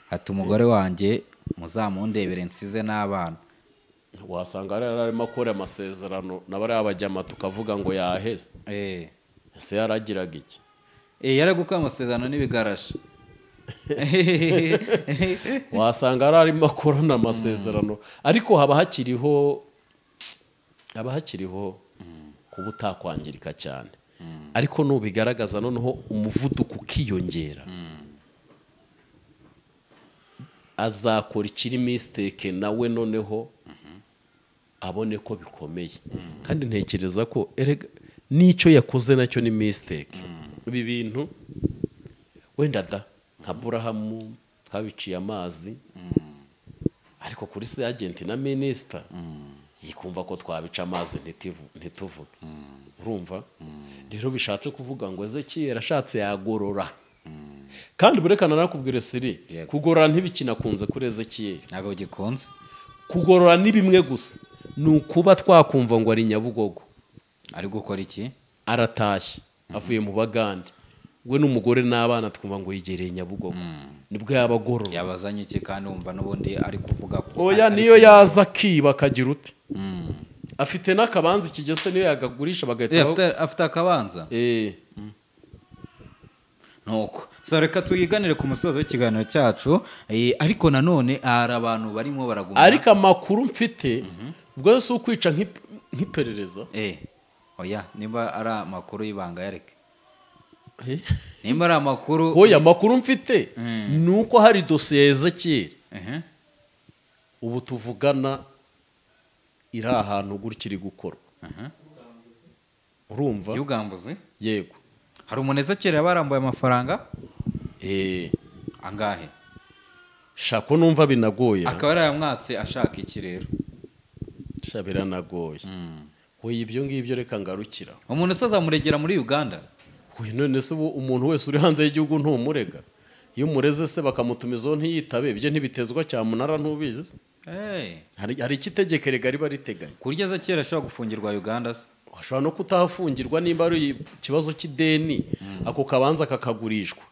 ati umugore wanjye muzamundebere nsize n'abana wasanga arimo akora amasezerano n'abari abajyama tukavuga ngo yaheze ese yaragiraga iki yari gukora amasezerano n'ibigarashi wasanga arimo akorana amasezerano ariko haba hakiriho kuba utakwangirika cyane ariko nubigaragaza noneho umuvuduko ukiyongera azakora ikiri mistake nawe noneho abone ko bikomeye kandi ntekereza ko n'icyo yakoze nacyo ni mistake ibi bintu wenda da nka Burahamu twabiciye amazi ariko kuri sergeant na minister yikumva ko twabica amazi ntituvuge urumva rero bishatse kuvuga ngo Ezekiyeli ashatse yagorora kandi burekana nakubwire siri kugorora ntibikinakunze kuri Ezekiyeli ntabwo gikunze kugorora ni bimwe gusa ni ukuba twakumva ngo ari Nyabugogo ari gukora iki aratashye avuye mu Bagande we n'umugore n'abana twumva ngo yigereye Nyabugogo nibwo yabagorora yabazanye iki kandi wumva n'ubundi ari kuvuga ko oya niyo yaza kiba akagira uti afite n'akabanza ikigese niyo yagagurisha bagahita afite akabanza nuko so reka tuyiganire ku musozo w'ikiganiro cyacu ariko nanone hari abantu barimo baraguma ariko amakuru mfite ubwo si ukwica nk'iperereza oya niba ari amakuru y'ibanga yareke nimba ari amakuru oya amakuru mfite ni uko hari dosiye ya Ezekiyeli ubu tuvugana iri ahantu gutya iri gukorwa urumva y'ubwambuzi yego hari umuntu Ezekiyeli yabarambuye amafaranga angahe shako numva binagoye akaba yarayamwatse ashaka iki rero biranagoye oya ibyo ngibyo reka ngarukira umuntu usazamuregera muri Uganda none se umuntu wese uri hanze y'igihugu ntumurega iyo umureze se bakamutumizaho ntiyitabe ibyo ntibitezwa cyamunara ntubizi hari ikitegeko rega riba riteganya kurya Ezekiyeli ashobora gufungirwa Uganda se ashobora no kutahafungirwa nimba ari ikibazo cy'ideni ako kabanza kakagurishwa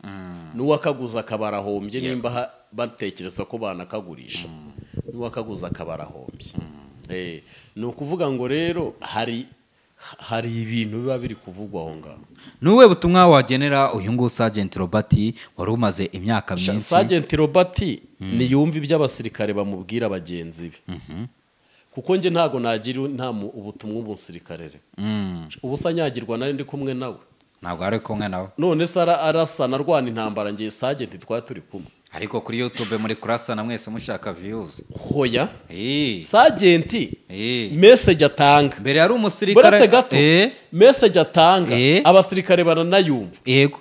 n'uwakaguza akabarahombye nimba batekereza ko banakagurisha n'uwakaguza akabarahombye ni ukuvuga ngo rero hari ibintu biba biri kuvugwa aho ngaho nuwe butumwa wagenera uyu nguyu Sergeant Robert wari umaze imyaka myinshi Sergeant Robert ni yumva iby'abasirikare bamubwira bagenzi be kuko nge ntago nagira ubutumwa umusirikare ubusa nyagirwa nari ndi kumwe nawe ntabwo ari kumwe nawe none se arasana arwana intambara ngiye Sergeant twari turi kumwe ariko kuri YouTube muri kurasana mwese mushaka views hoya Sergeant message atanga mbere yari umusirikare message atanga abasirikare baranayumva yego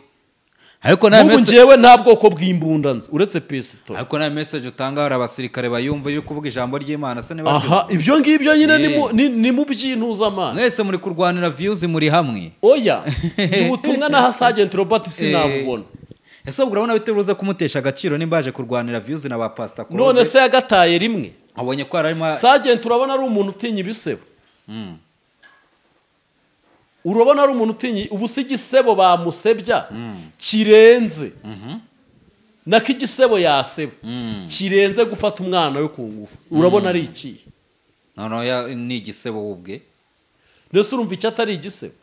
ariko na message njewe nta bwoko bw'imbunda nzi uretse pistol ariko na message utanga hari abasirikare bayumva iri kuvuga ijambo ry'Imana se aha ibyo ngibyo nyine ni mu byintuza amana mwese muri kurwanira views muri hamwe oya ubutumwa na Sergeant Robert sinabubona ese urabona biteruza kumutesha agaciro nimbaje kurwanira views na ba pastor none se yagataye rimwe abonye ko arimo Sergeant urabona ari umuntu utinya ibisebo urabona ari umuntu utinya ubusigisebo bamusebya kirenze nako igisebo yaseba kirenze gufata umwana we ku ngufu urabona ari iki none ni igisebo ubwe ndetse urumva icyo atari igisebo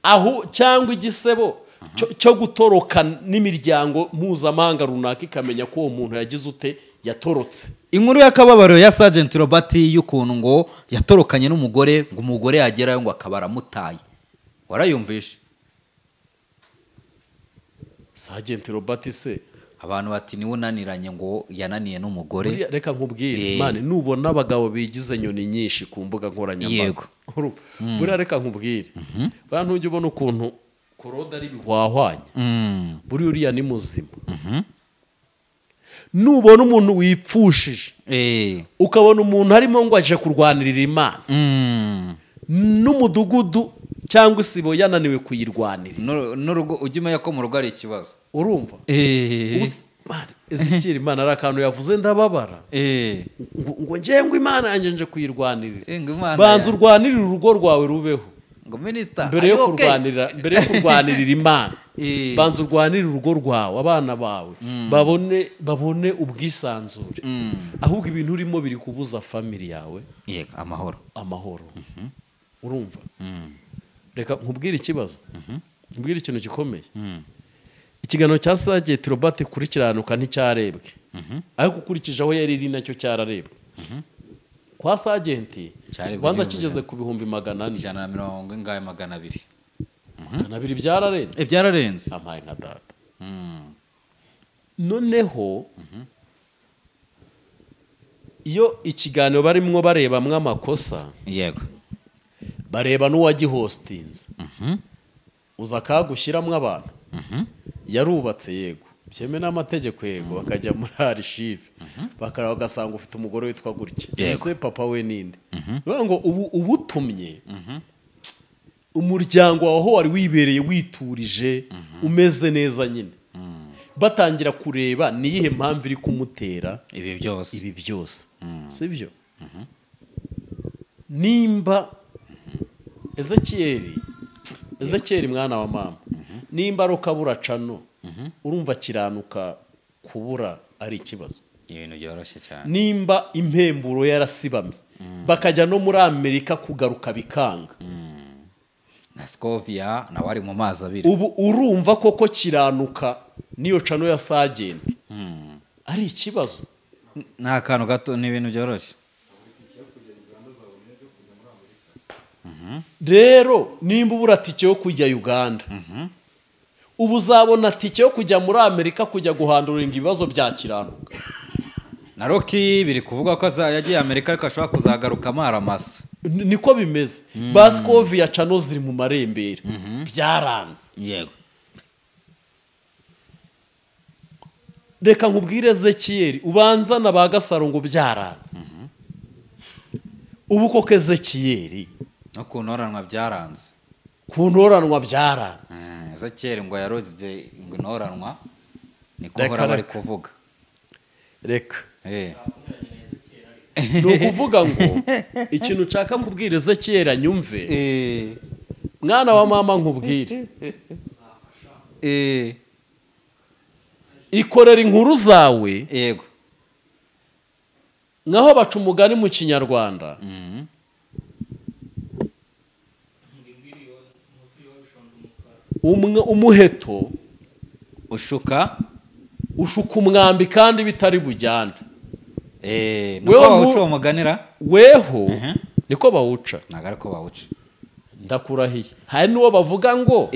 aho cyangwa igisebo cyo gutoroka n'imiryango mpuzamahanga runaka ikamenya ko uwo muntu yagize ute yatorotse. Inkuru y'akababaro ya Sergeant Robert y'ukuntu ngo yatorokanye n'umugore ngo umugore yagerayo ngo akabara mutaye, warayumvishe? Sergeant Robert se abantu bati niwe unaniranye ngo yananiye n'umugore. Reka nkubwire mane, nubona abagabo bigize nyoni nyinshi ku mbuga nkoranyambaga, buriya reka nkubwire, buriya ntujya ubona ukuntu korode ari bihwahwanya, buriya uriya ni muzima. Nubona umuntu wipfushije ukabona umuntu harimo ngo aje kurwanirira Imana, n'umudugudu cyangwa isibo yananiwe kuyirwanira, n'urugo ujya umenya ko mu rugo ari ikibazo, urumva? Ezekiyeli Imana ari akantu yavuze ndababara, ngo njye Imana yanjye nje kuyirwanirira. Banza urwanirire urugo rwawe rubeho mbere yo kurwanirira Imana. Banza urwanirire urugo rwawe, abana bawe babone ubwisanzure. Ahubwo ibintu urimo biri kubuza family yawe amahoro. Urumva? Reka nkubwire ikibazo, nkubwire ikintu gikomeye. Ikiganiro cya Sergeant Robert kurikiranuka nticyarebwe, ariko ukurikije aho yari iri nacyo cyararebwe. Kwa Sergeant kwanza kigeze ku bihumbi 400, 120 ngaye 200. 200 byararenze, byararenze amaye nka data. Noneho iyo ikiganiro barimwo barebamwe amakosa, yego, bareba n'uwagihostinze, uza kagushyiramo abantu, yarubatse yego, byeme n'amategeko yego, bakajya muri archive bagasanga ufite umugore witwa gutya, ese papa we ninde? Ngo ubutumye umuryango waho wari wibereye witurije, umeze neza nyine, batangira kureba niyihe mpamvu iri kumutera ibi byose, sibyo? Nimba Ezekiyeli mwana wa mama, nimba arukabura cano, urumva kiranuka kubura ari ikibazo, ibintu byoroshye cyane. Nimba impemburo yarasibamye bakajya no muri Amerika kugaruka bikanga, na Scovia nawe ari mu mazi abiri, ubu urumva koko kiranuka niyo cano ya Sergeant ari ikibazo? nta kantu gato, ni ibintu byoroshye. Rero nimba ubura tike yo kujya Uganda, ubu uzabona tike yo kujya muri Amerika kujya guhanduringa ibibazo bya kiranuka. Na Rocky biri kuvuga ko yagiye Amerika ariko ashobora kuzagaruka amaramasa. Niko bimeze. Bascovia cano ziri mu marembera, byaranze. Yego. Reka nkubwire Ezekiyeli, ubanza na ba Gasaro ngo byaranze. Ubu koko Ezekiyeli no kuntoranwa byaranze. Kuntoranwa byaranze. Ezekiyeli ngo yaroze ngo intoranwa niko hora bari kuvuga. Reka. Ni ukuvuga ngo ikintu nshaka kubwira Ezekiyeli anyumve, mwana wa mama nkubwire, ikorera inkuru zawe, yego, nkaho baca umugani mu Kinyarwanda, umuheto ushuka umwambi kandi bitari bujyane. Nuko bawuca umuganira weho, niko bawuca, ntago ariko bawuca, ndakurahiye. Hari n'uwo bavuga ngo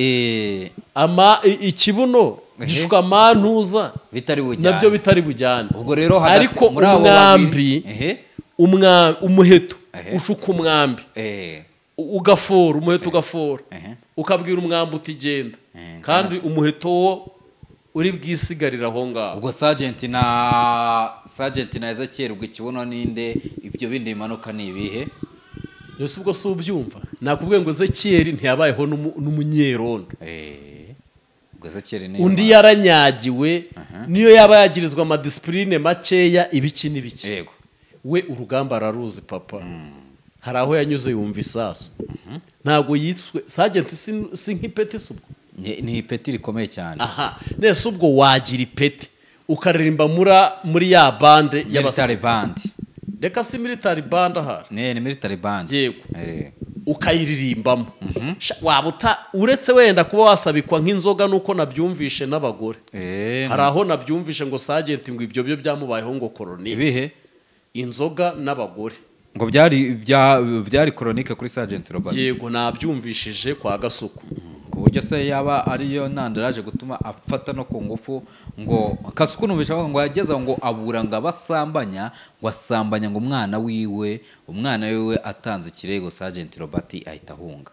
ikibuno gishuka amantuza nabyo bitari bujyane. Ubwo rero ariko umwambi, umuheto ushuka umwambi, ugafora umuheto, ugafora ukabwira umwambi uti genda, kandi umuheto wo uri bwisigarira aho ngaho. Ubwo Sergeant na Ezekiyeli ubwo ikibuno ninde, ibyo bindi bimanuka ni ibihe? Yose ubwo so ubyumva, nakubwiye ngo Ezekiyeli ntiyabayeho n'umunyerondo. Undi yaranyagiwe, niyo yaba yagirizwa amadisipurine makeya ibiki n'ibiki, we urugamba araruzi papa. Hari aho yanyuze yumva isasu, ntabwo yitwe Sergeant si nk'ipeti subwo, ni ipeti rikomeye cyane. Nese ubwo wagira ipeti ukaririmba muri ya bande y'abasirikare band. Reka si military band ahari. Ni military band. Yego. ukayiririmbamo waba uretse wenda kuba wasabikwa nk'inzoga nuko nabyumvishe n'abagore hari aho nabyumvishe ngo Sergeant ngo ibyo byo byamubayeho ngo chronique ibihe inzoga n'abagore ngo byari chronique kuri Sergeant Robert yego nabyumvishije kwa Gasuku ku buryo se yaba ariyo ntandaraje gutuma afata no ku ngufu ngo Kasuku numvisha ngo yageza ngo abura ngo abasambanya ngo asambanya ngo umwana wiwe atanze ikirego Sergeant Robert ahita ahunga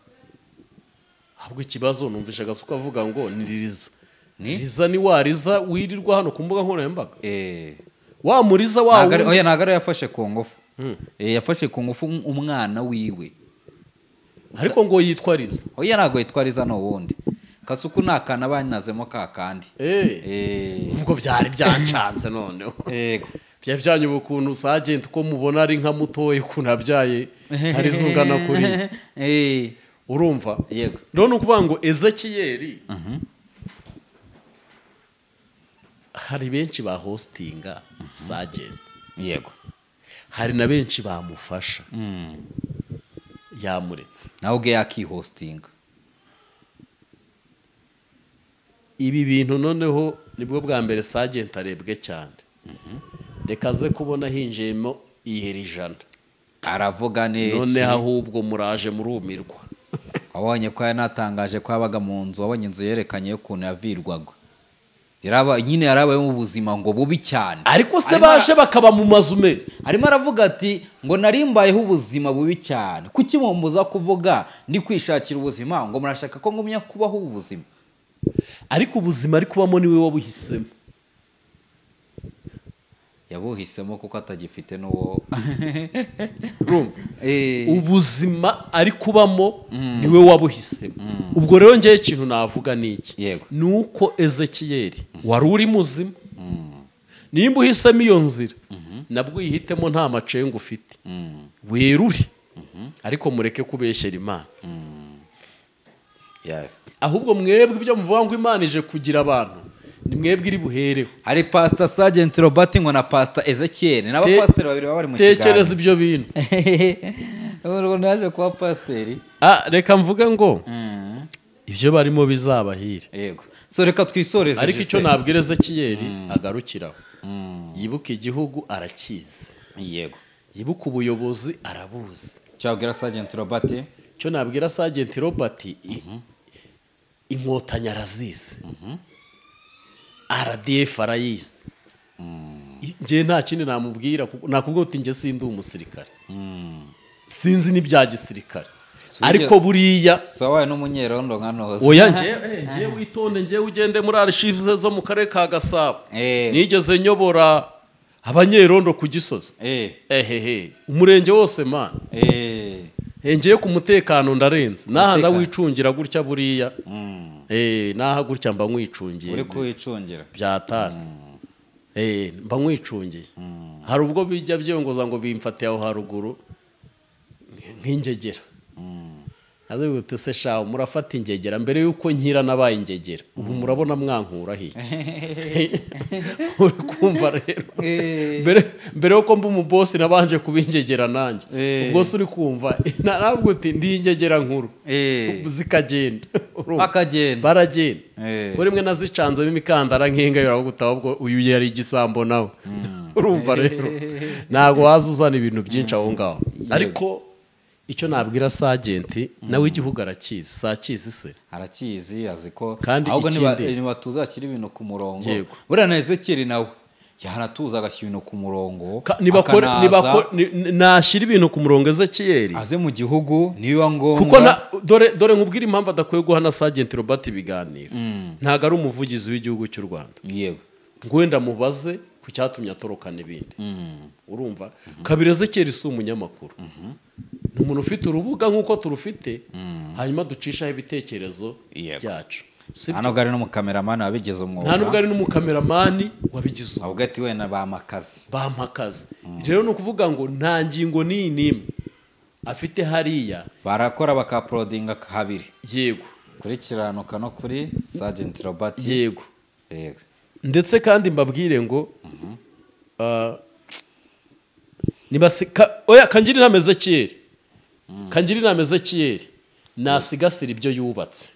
ahubwo ikibazo numvisha Gasuku avuga ngo niriza ni wariza wirirwa hano ku mbuga nkoranyambaga wamuriza wawe oya nagara yafashe ku ngufu yafashe ku ngufu umwana wiwe ariko ngo yitwariza oya nago yitwariza no wundi Kasuku nakana banazemo kakandi ubwo byari byancanze noneho yego byanyuba ukuntu Sergeant ko mubona ari nka mutoye kunabyaye ari zungana kuri urumva yego none ukuvuga ngo Ezekiel hari benshi ba hostinga Sergeant yego hari na benshi bamufasha yamuretse naho ge yakihostinga ibi bintu noneho nibwo bwa mbere Sergeant arebwe cyane reka ze kubona hinjemo iherijana aravuga neza none ahubwo muraje murumirwa wabonye ko yanatangaje ko yabaga mu nzu wabonye inzu yerekanye ukuntu yavirwaga nyine yarabaye mu buzima ngo bubi cyane ariko se baje bakaba mu mazu meza arimo aravuga ati ngo narimbayeho ubuzima bubi cyane kuki mumbuza kuvuga ndi kwishakira ubuzima ngo murashaka ko ngumya kubaho ubuzima ariko ubuzima ari kubamo niwe wabuhisemo yabuhisemo kuko atagifite n'uwo ubuzima ari kubamo niwe wabuhisemo ubwo rero ngewe ikintu navuga niki nuko Ezekiel wari uri muzima nimba uhisemo iyo nzira nabwo uyihitemo nta macenga ufite werure ariko mureke kubeshyera Imana ahubwo mwebwe ibyo muvuga ngo Imana ije kugira abantu ni mwebwe iri buhereho hari Pastor Sergeant Robert ngo na Pastor Ezekiel n'abapasiteri babiri bari mu kiganiro tekereza ibyo bintu ngo naje kuba pasiteri reka mvuge ngo ibyo barimo bizabahire yego so reka twisoreze ariko icyo nabwira Ezekiel agarukiraho yibuka igihugu arakizi yego yibuka ubuyobozi arabuzi cyabwira Sergeant Robert cyo nabwira Sergeant Robert inkotanyi arazizi RDF arayizi ngiye nta kindi namubwira nakubwo uti nge sindi umusirikare sinzi n'ibya gisirikare ariko buriya sawaye n'umunyerondo nkanoze oya ngiye witonde ngiye ugende muri archives zo mu karere ka Gasabo nigeze nyobora abanyerondo ku Gisozi umurenge wose man ngiye ku mutekano ndarenze naha ndawicungira gutya buriya naha gutya mba mwicungiye uri kwicungira byatari mba mwicungiye hari ubwo bijya byongoza ngo bimfatiye aho haruguru nk'ingegera aze gute se shaho murafata ingegera mbere yuko nkira nabaye ingegera ubu murabona mwankura hiki uri kumva rero mbere yuko mba umubosi nabanje kubingegera nanjye ubwo se uri kumva ntabwo uti ndi ingegera nkuru zikagenda baragenda buri mwe nazicanzemo imikandara nk'inga yora gutaha ubwo uyu yari igisambo nawe urumva rero ntabwo waza uzana ibintu byinshi aho ngaho ariko icyo nabwira Sergeant nawe igihugu arakizi sakizi se arakizi aziko ahubwo niba tuzashyira ibintu ku murongo buriya na Ezekiel nawe yahanatuza agashyira ibintu ku murongo nashyira ibintu ku murongo Ezekiel aze mu gihugu niba ngombwa kuko dore nkubwira impamvu adakwiye guhana Sergeant Robert ibiganiro ntago ari umuvugizi w'igihugu cy'u Rwanda yego ngo wenda mubaze ku cyatumye atorokana ibindi urumva kabiri Ezekiel si umunyamakuru ni umuntu ufite urubuga nk'uko turufite hanyuma ducishaho ibitekerezo byacu hano gari n'umukameramani wabigize umwuga nta nubwo ari n'umukameramani wabigize ahubwo ati wenda bamakazi rero ni ukuvuga ngo nta ngingo n'iyi n'imwe afite hariya barakora bakaporodinga habiri yego kuri Kiranuka no kuri Sergeant Robert yego ndetse kandi mbabwire ngo oya kangira inama Ezekiel kangira inama Ezekiyeli nasigasira ibyo yubatse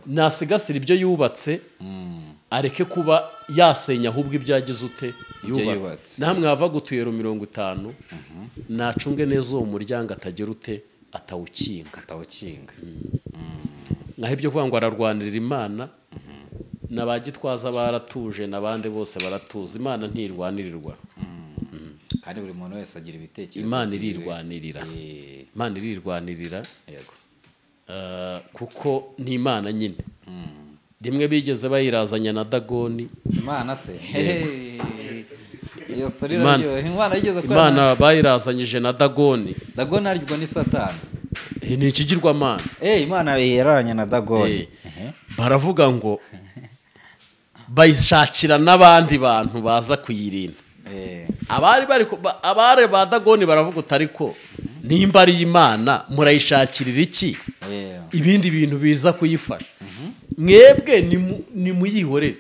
nasigasira ibyo yubatse areke kuba yasenya ahubwo ibyo yagize ute yubatse namwe hava gutuyero 50 nacunge neza uwo muryango atagira ute atawukinga naho ibyo kuvuga ngo ararwanirira Imana n'abagitwaza baratuje n'abandi bose baratuza Imana ntirwanirirwa kandi buri muntu wese agira ibitekerezo Imana irirwanirira yego kuko ni Imana nyine rimwe bigeze bayirazanya na Dagoni Imana se iyo story Imana bayirazanyije na Dagoni arirwa ni Satani ni ikigirwamana Imana yararanye na Dagoni baravuga ngo bayishakira n'abandi bantu baza kuyirinda abari ba Dagoni baravuga utariko nimba ari Imana murayishakirira iki ibindi bintu biza kuyifasha mwebwe ni muyihorere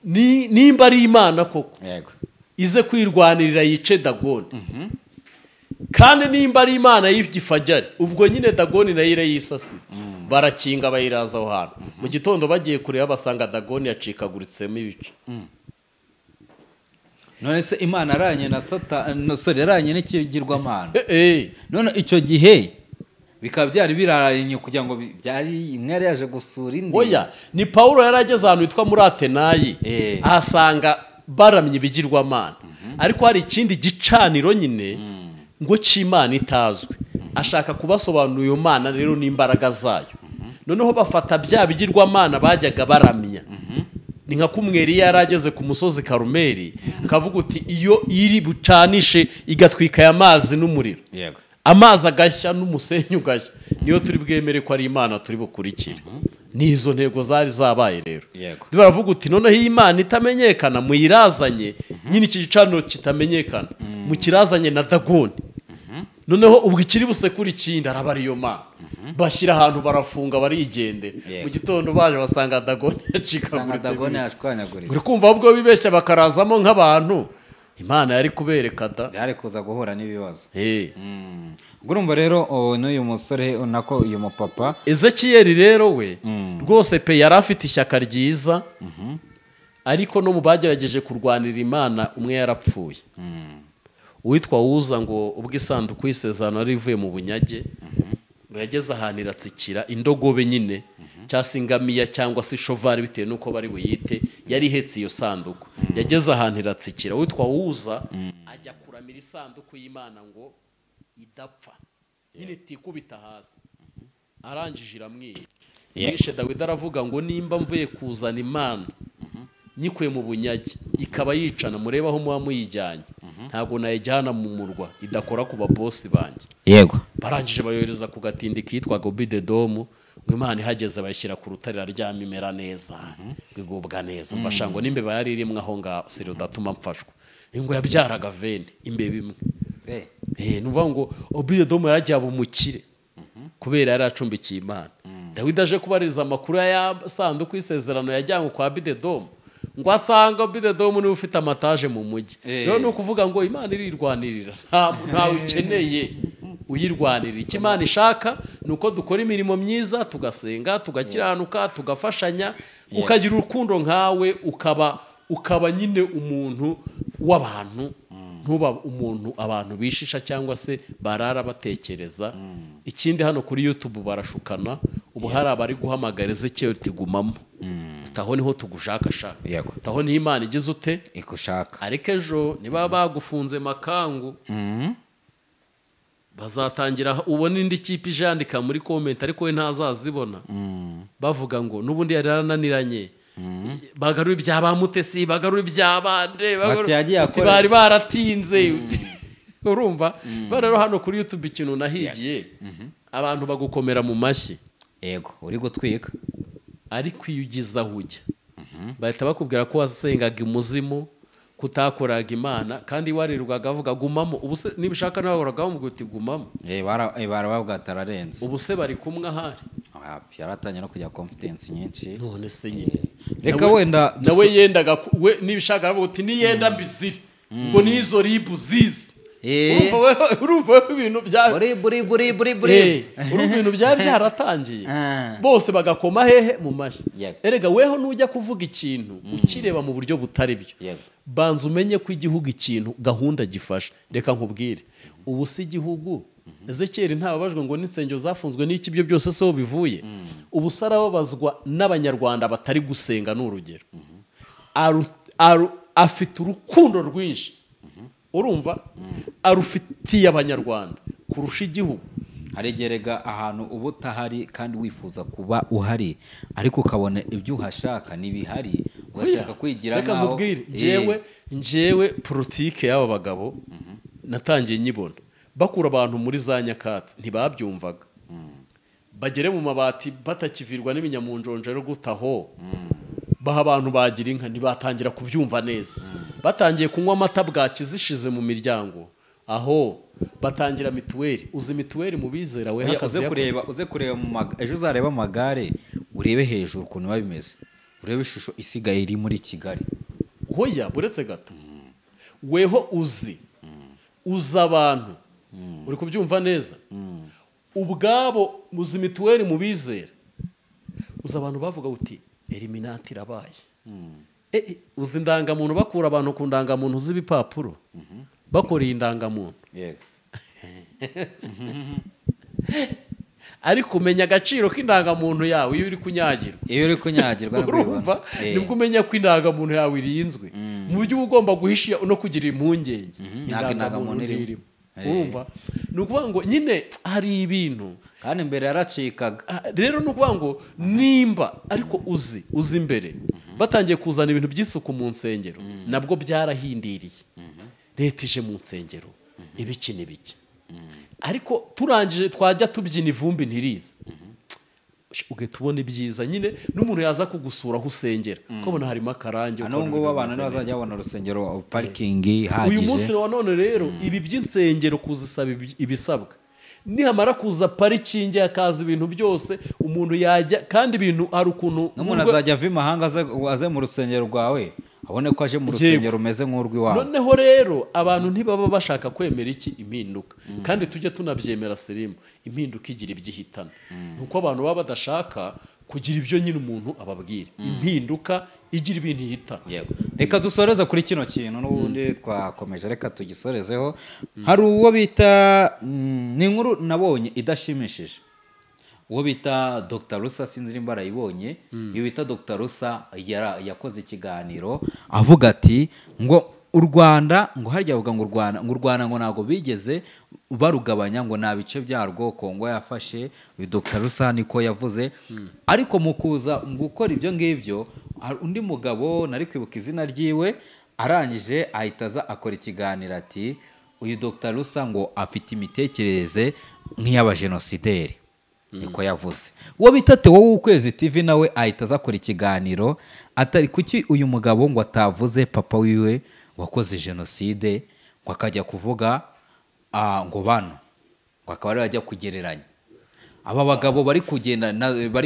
nimba ari Imana koko ize kwirwanirira yice Dagoni kandi nimba ari Imana y'igifajari ubwo nyine Dagoni nayo irayisasira barakinga bayiraza aho hantu mu gitondo bagiye kureba basanga Dagoni yacikaguritsemo ibice none se Imana aranye na Satani yaranye n'ikigirwamana none icyo gihe bikaba byari biraranye kugira ngo byari imwe yari yaje gusura indi oya ni Paulo yarageze ahantu yitwa muri Atenayi ahasanga baramye ibigirwamana ariko hari ikindi gicaniro nyine ngo cy'Imana itazwe ashaka kubasobanurira iyo Mana rero n'imbaraga zayo noneho bafata bya bigirwamana bajyaga baramya ni nka kumweri yarageze ku musozi Karumeli akavuga uti iyo iri bucanishe igatwika ya mazi n'umuriro yego amazi agashya n'umusenyi ugashya niyo turi bwemere ko ari Imana turi bukurikire nizo ntego zari zabaye rero baravuga uti noneho iyi Imana itamenyekana muyirazanye nyine iki gicaniro kitamenyekana mukirazanye na Dagoni noneho ubwo ikiri busekura ikindi arabara iyo Mana bashyira ahantu barafunga barigendera mu gitondo baje basanga Dagoni yashwanyaguritse uri kumva ubwo bibeshya bakarazamo nk'abantu Imana yari kubereka byari kuza guhura n'ibibazo urumva rero n'uyu musore nako uyu mupapa Ezekiyeli rero we rwose pe yari afite ishyaka ryiza ariko no mu bagerageje kurwanira Imana umwe yarapfuye uwitwa Uza ngo ubwo isanduku y'isezerano yari ivuye mu bunyage ngo yageze ahantu iratsikira indogobe nyine cyasingamiya cyangwa se shovari bitewe nuko bari buyite yari ihetse iyo sanduku yageze ahantu iratsikira witwa Uza ajya kuramira isanduku y'Imana ngo idapfa nyine tikubita hasi arangije iramwiye yishe Dawidi aravuga ngo nimba mvuye kuzana Imana nyikuye mu bunyage ikaba yicana mureba aho muba muyijyanye ntabwo nayijyana mu murwa idakora ku babosi banjye yego barangije bayohereza ku gatindi kitwa Obededomu ngo Imana ihageze bayishyira ku rutare raryama imera neza igubwa neza mfasha ngo n'imbeba yari irimwe aho ngaho siro datuma mfashwa ngo yabyaraga veni imbeba imwe nuvuga ngo Obededomu yaragiye abumukire kubera yari acumbikiye Imana Dawidi aje kubariza amakuru ya sanduku y'isezerano yajyanywe kwa Obededomu ngo asanga Obededomu niwe ufite amataje mu mujyi rero no kuvuga ngo Imana irirwanirira ntawe ukeneye uyirwanirira icyo Imana ishaka nuko dukora imirimo myiza tugasenga tugakiranuka tugafashanya ukagira urukundo nkawe ukaba nyine umuntu w'abantu ntuba umuntu abantu bishisha cyangwa se barara batekereza ikindi hano kuri YouTube barashukana ubu hari abari guhamagara Ezekiyeli tigumamo taho niho tugushakashaka taho ni Imana igize ute ikushaka ariko ejo niba bagufunze makangu bazatangira ubona indi kipe ijandika muri comment ariko we ntazazibona bavuga ngo nubundi yari arananiranye bagarura ibyaba Mutesi bagarura ibyabande bari baratinze urumva rero hano kuri YouTube ikintu nahigiye abantu bagukomera mu mashyi yego uri gutwika ariko iyo ugize aho ujya bahita bakubwira ko wasengaga imuzimu kutakoraga Imana kandi warirwaga avuga gumamo ubuse niba ushaka nawe uragaho mu guti gumamo barabwatararenze ubuse bari kumwe ahari yaratanye no kujya confidence nyinshi none se nyine reka wenda nawe yendaga we niba ushaka aravuga uti niyenda mbiziri ngo nizo ribu zizi urumva ibintu bya buri urumva ibintu byari byaratangiye bose bagakoma hehe mu mashyi erega weho nujya kuvuga ikintu ukireba mu buryo butari byo banza umenye ko igihugu ikintu gahunda gifasha reka nkubwire ubu si igihugu Ezekiel ntababajwe ngo n'insengero zafunzwe n'iki byo byose se bivuye ubu sarababazwa n'abanyarwanda batari gusenga n'urugero afite urukundo rwinshi urumva arufitiye abanyarwanda kurusha igihugu haregerega ahantu uba utahari kandi wifuza kuba uhari ariko ukabona ibyo uhashaka ntibihari ugashaka kwigira reka nkubwire njyewe politike y'aba bagabo natangiye nyibona bakura abantu muri za nyakatsi ntibabyumvaga bagere mu mabati batakivirwa n'ibinyamunjonjero gutaho baha abantu bagira inka ntibatangira kubyumva neza batangiye kunywa amata bwaki zishize mu miryango aho batangira mituweli uzi mituweli mu bizera we hakaze uze kureba ejo uzareba amagare urebe hejuru ukuntu biba bimeze urebe ishusho isigaye iri muri Kigali hoya buretse gato weho uzi abantu uri kubyumva neza ubwabo muzi mituweli mu bizera uzi abantu bavuga uti eliminati irabaye uzi indangamuntu bakura abantu ku ndangamuntu z'ibipapuro bakoreye indangamuntu ariko umenya agaciro k'indangamuntu yawe iyo uri kunyagirwa urumva nibwo umenya ko indangamuntu yawe irinzwe mu buryo uba ugomba guhisha no kugira impungenge indangamuntu irimo urumva ni ukuvuga ngo nyine hari ibintu kandi mbere yaracikaga rero ni ukuvuga ngo nimba ariko uzi imbere batangiye kuzana ibintu by'isuku mu nsengero nabwo byarahindiriye leta ije mu nsengero ibiki n'ibiki ariko turangije twajya tubyina ivumbi ntirize ugahita ubona ibyiza nyine n'umuntu yaza kugusura aho usengera ukabona harimo akarange n'ubwo abantu ntibazajya babona urusengero parikingi ihagije uyu munsi wa none rero ibi by'insengero kuzisaba ibisabwa nihamara kuza parikingi hakaza ibintu byose umuntu yajya kandi ibintu hari ukuntu n'umuntu azajya ava imahanga aze mu rusengero rwawe abone ko aje mu rusengero rumeze nk'urw'iwabo noneho rero abantu ntibaba bashaka kwemera iki impinduka kandi tujye tunabyemera sirimu impinduka igira ibyihitana nuko abantu baba badashaka kugira ibyo nyine umuntu ababwira impinduka igira ibintu ihitana reka dusoreze kuri kino kintu n'ubundi twakomeje reka tugisorezeho hari uwo bita ni inkuru nabonye idashimishije uwo bita Dr. Rusa sinzi nimba arayibonye iyo bita Dr. Rusa yakoze ikiganiro avuga ati ngo u Rwanda ngo harya avuga ngo u Rwanda ngo ntago bigeze barugabanya ngo nta bice byarwo Kongo yafashe uyu Dr. Rusa niko yavuze ariko mu kuza gukora ibyo ngibyo undi mugabo nari kwibuka izina ryiwe arangije ahitaza akora ikiganiro ati uyu Dr. Rusa ngo afite imitekerereze nk'iy'abajenosideri niko yavuze uwo bita Theo w'Ukwezi TV nawe ahita azakora ikiganiro atari kuki uyu mugabo ngo atavuze papa wiwe wakoze jenoside ngo akajya kuvuga ngo bano ngo akaba ari ajya kugereranya aba bagabo bari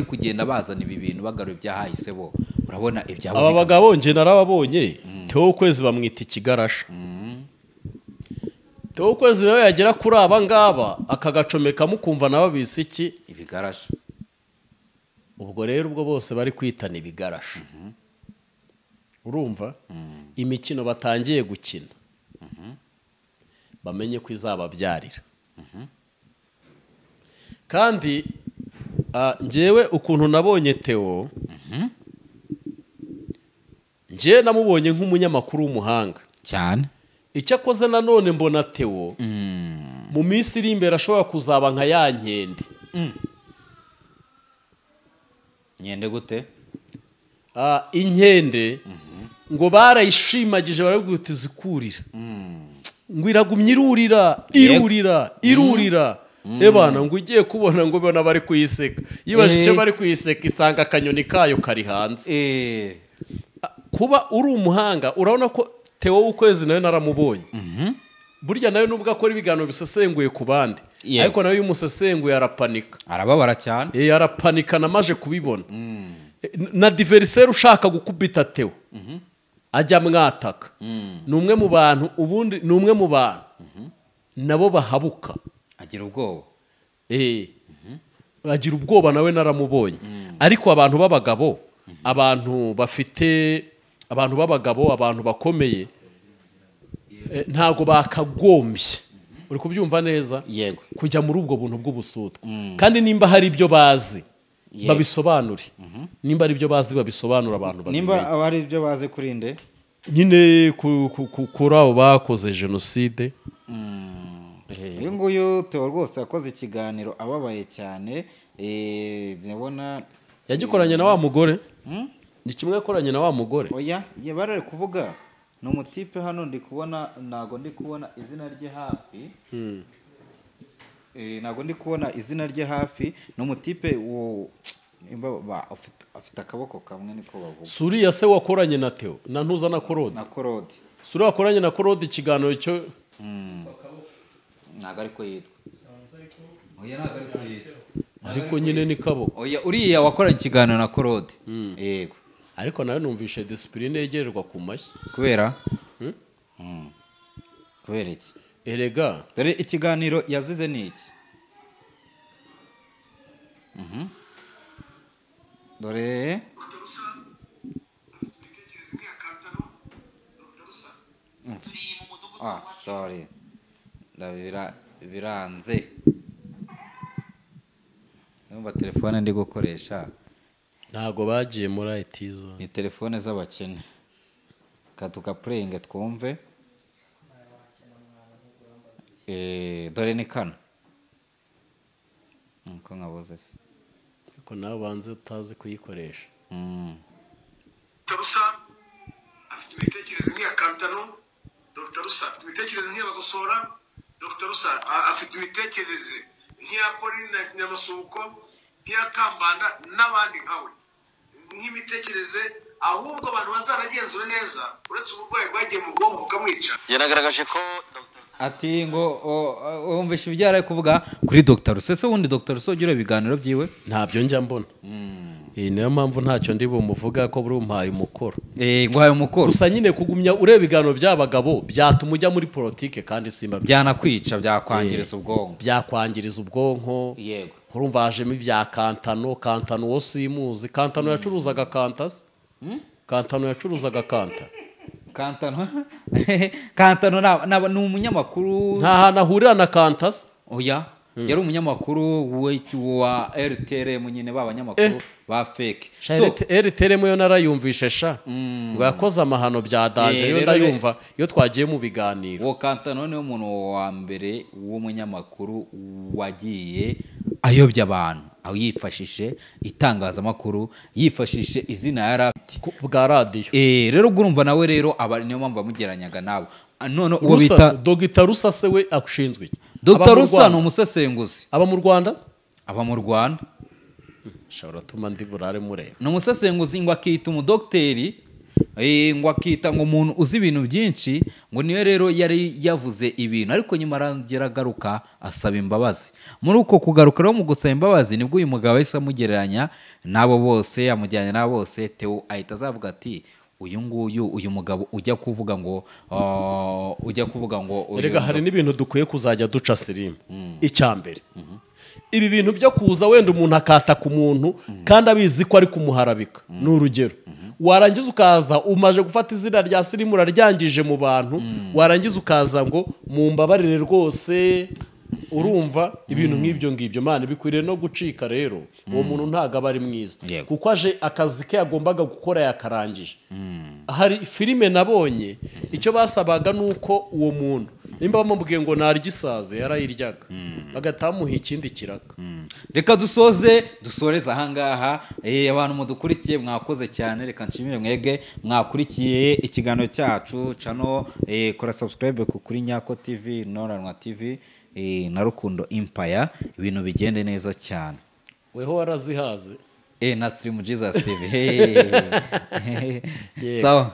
kugenda bazana ibi bintu bagarura ibyahahise bo urabona ibyabo aba bagabo nje narababonye Theo w'Ukwezi bamwita ikigarasha Theo w'Ukwezi nawe yagera kuri aba ngaba akagacomeka mukumva nabo bisiki ibigarasha ubwo rero ubwo bose bari kwitana ibigarasha urumva imikino batangiye gukina bamenye ko izababyarira kandi njyewe ukuntu nabonye Theo njye namubonye nk'umunyamakuru w'umuhanga cyane icyo akoze nanone mbona Theo mu minsi iri imbere ashobora kuzaba nka ya nkende nkende gute inkende ngo barayishimagije baravuga uti zikurira ngo iragumya irurira ebana ngo ugiye kubona ngo ubona bari kuyiseka yibaje icyo bari kuyiseka isanga akanyoni kayo kari hanze kuba uri umuhanga urabona ko Theo w'Ukwezi nawe naramubonye burya nawe nubwo akora ibiganiro bisesenguye ku bandi ariko nawe iyo umusesenguye arapanika arababara cyane arapanika namaje kubibona na diveriseri ushaka gukubita Theo ajya mwataka ni umwe mu bantu ubundi ni umwe mu bantu nabo bahabuka agira ubwoba agira ubwoba nawe naramubonye ariko abantu b'abagabo abantu bafite abantu b'abagabo abantu bakomeye ntago bakagombye uri kubyumva neza yego kujya muri ubwo buntu bw'ubusutwa kandi nimba hari ibyo bazi babisobanure nimba ari ibyo bazi babisobanura abantu nimba ari ibyo bazi kurinde nyine kuri abo bakoze jenoside uyu nguyu Theo rwose yakoze ikiganiro ababaye cyane ndabona yagikoranye na wa mugore ni kimwe yakoranye na wa mugore oya barari kuvuga ni umutipe hano ndi kubona ntago ndi kubona izina rye hafi ntago ndi kubona izina rye hafi ni umutipe afite akaboko kamwe niko bavuga suriya se wakoranye na Theo na ntuza na Korode suriya wakoranye na Korode ikiganiro cyo ntago ariko yitwa oya ntago ariko yitwa ariko nyine ni kaboko oya uriya wakoranye ikiganiro na Korode yego ariko nawe numvishe discipline yegererwa ku mashyi kubera kubera iki erega dore ikiganiro yazize ni iki dore sorry biranze numva telefone ndi gukoresha ntago bagiye muri IT zone ni telefone z'abakene katuka playing twumve dore ni kano nko nkaboze se ariko nawe banze utazi kuyikoresha Rusa afite imitekerereze nk'iya Kantano Dr. Rusa afite imitekerereze nk'iya Bagosora Dr. Rusa afite imitekerereze nk'iya Pauline Nyamasuko nk'iya Kambanda n'abandi nkawe nk'imitekerereze ahubwo abantu bazaragenzura neza uretse uburwayi bwagiye mu bwonko bukamwica yanagaragaje ko ati ngo wumvishe ibyara kuvuga kuri Dr. Rusa se wundi Dr. Rusa ugira ibiganiro byiwe ntabyo njya mbona niyo mpamvu ntacyo ndi bumuvuga ko buri umpaye umukoro nguhaye umukoro gusa nyine kugumya ureba ibiganiro by'abagabo byatuma ujya muri politike kandi simba byanakwica byakwangiriza ubwonko yego urumva hajemo ibya Kantano wo simuzi Kantano yacuruzaga kantasi Kantano yacuruzaga Kantano ni umunyamakuru nta hantu ahurira na kantasi oya yari umunyamakuru wa RTRM nyine b'abanyamakuru ba fake RTRM yo narayumvishe sha ngo yakoze amahano bya danje yo ndayumva iyo twagiye mu biganiro wo Kantano ni umuntu wa mbere w'umunyamakuru wagiye ayobya abantu aho yifashishe itangazamakuru yifashishe izina ya bwa radio rero urumva nawe rero niyo mpamvu bamugeranyaga nawe none uwo bita Dr. Rusa se we akushinzwe iki Dr. Rusa ni umusesenguzi aba mu Rwanda shobora tuma ndi burare mureba ni umusesenguzi ngo akita umudokiteri ngo akita ngo umuntu uzi ibintu byinshi ngo niyo rero yari yavuze ibintu ariko nyuma arangera agaruka asaba imbabazi muri uko kugaruka rero mu gusaba imbabazi nibwo uyu mugabo yahise amugereranya n'abo bose amujyanye n'abo bose Theo ahita azavuga ati uyu mugabo ujya kuvuga ngo erega hari n'ibintu dukwiye kuzajya duca sirimu icyambere ibi bintu byo kuza wenda umuntu akata ku muntu kandi abizi ko ari kumuharabika ni urugero warangiza ukaza umaje gufata izina rya sirimu uraryangije mu bantu warangiza ukaza ngo mumbabarire rwose urumva ibintu nk'ibyo ngibyo mana bikwiriye no gucika rero uwo muntu ntago aba ari mwiza kuko aje akazi ke yagombaga gukora yakarangije hari filime nabonye icyo basabaga nuko uwo muntu nimba bamubwiye ngo naryisaze yarayiryaga bagatamuha ikindi kiraka reka dusoreze ahangaha abantu mudukurikiye mwakoze cyane reka nshimire mwege mwakurikiye ikiganiro cyacu cano kora subscribe kuri Nyako TV Noranwa TV na Rukundo Empire ibintu bigende neza cyane weho warazihaze na Slim Jesus TV sawa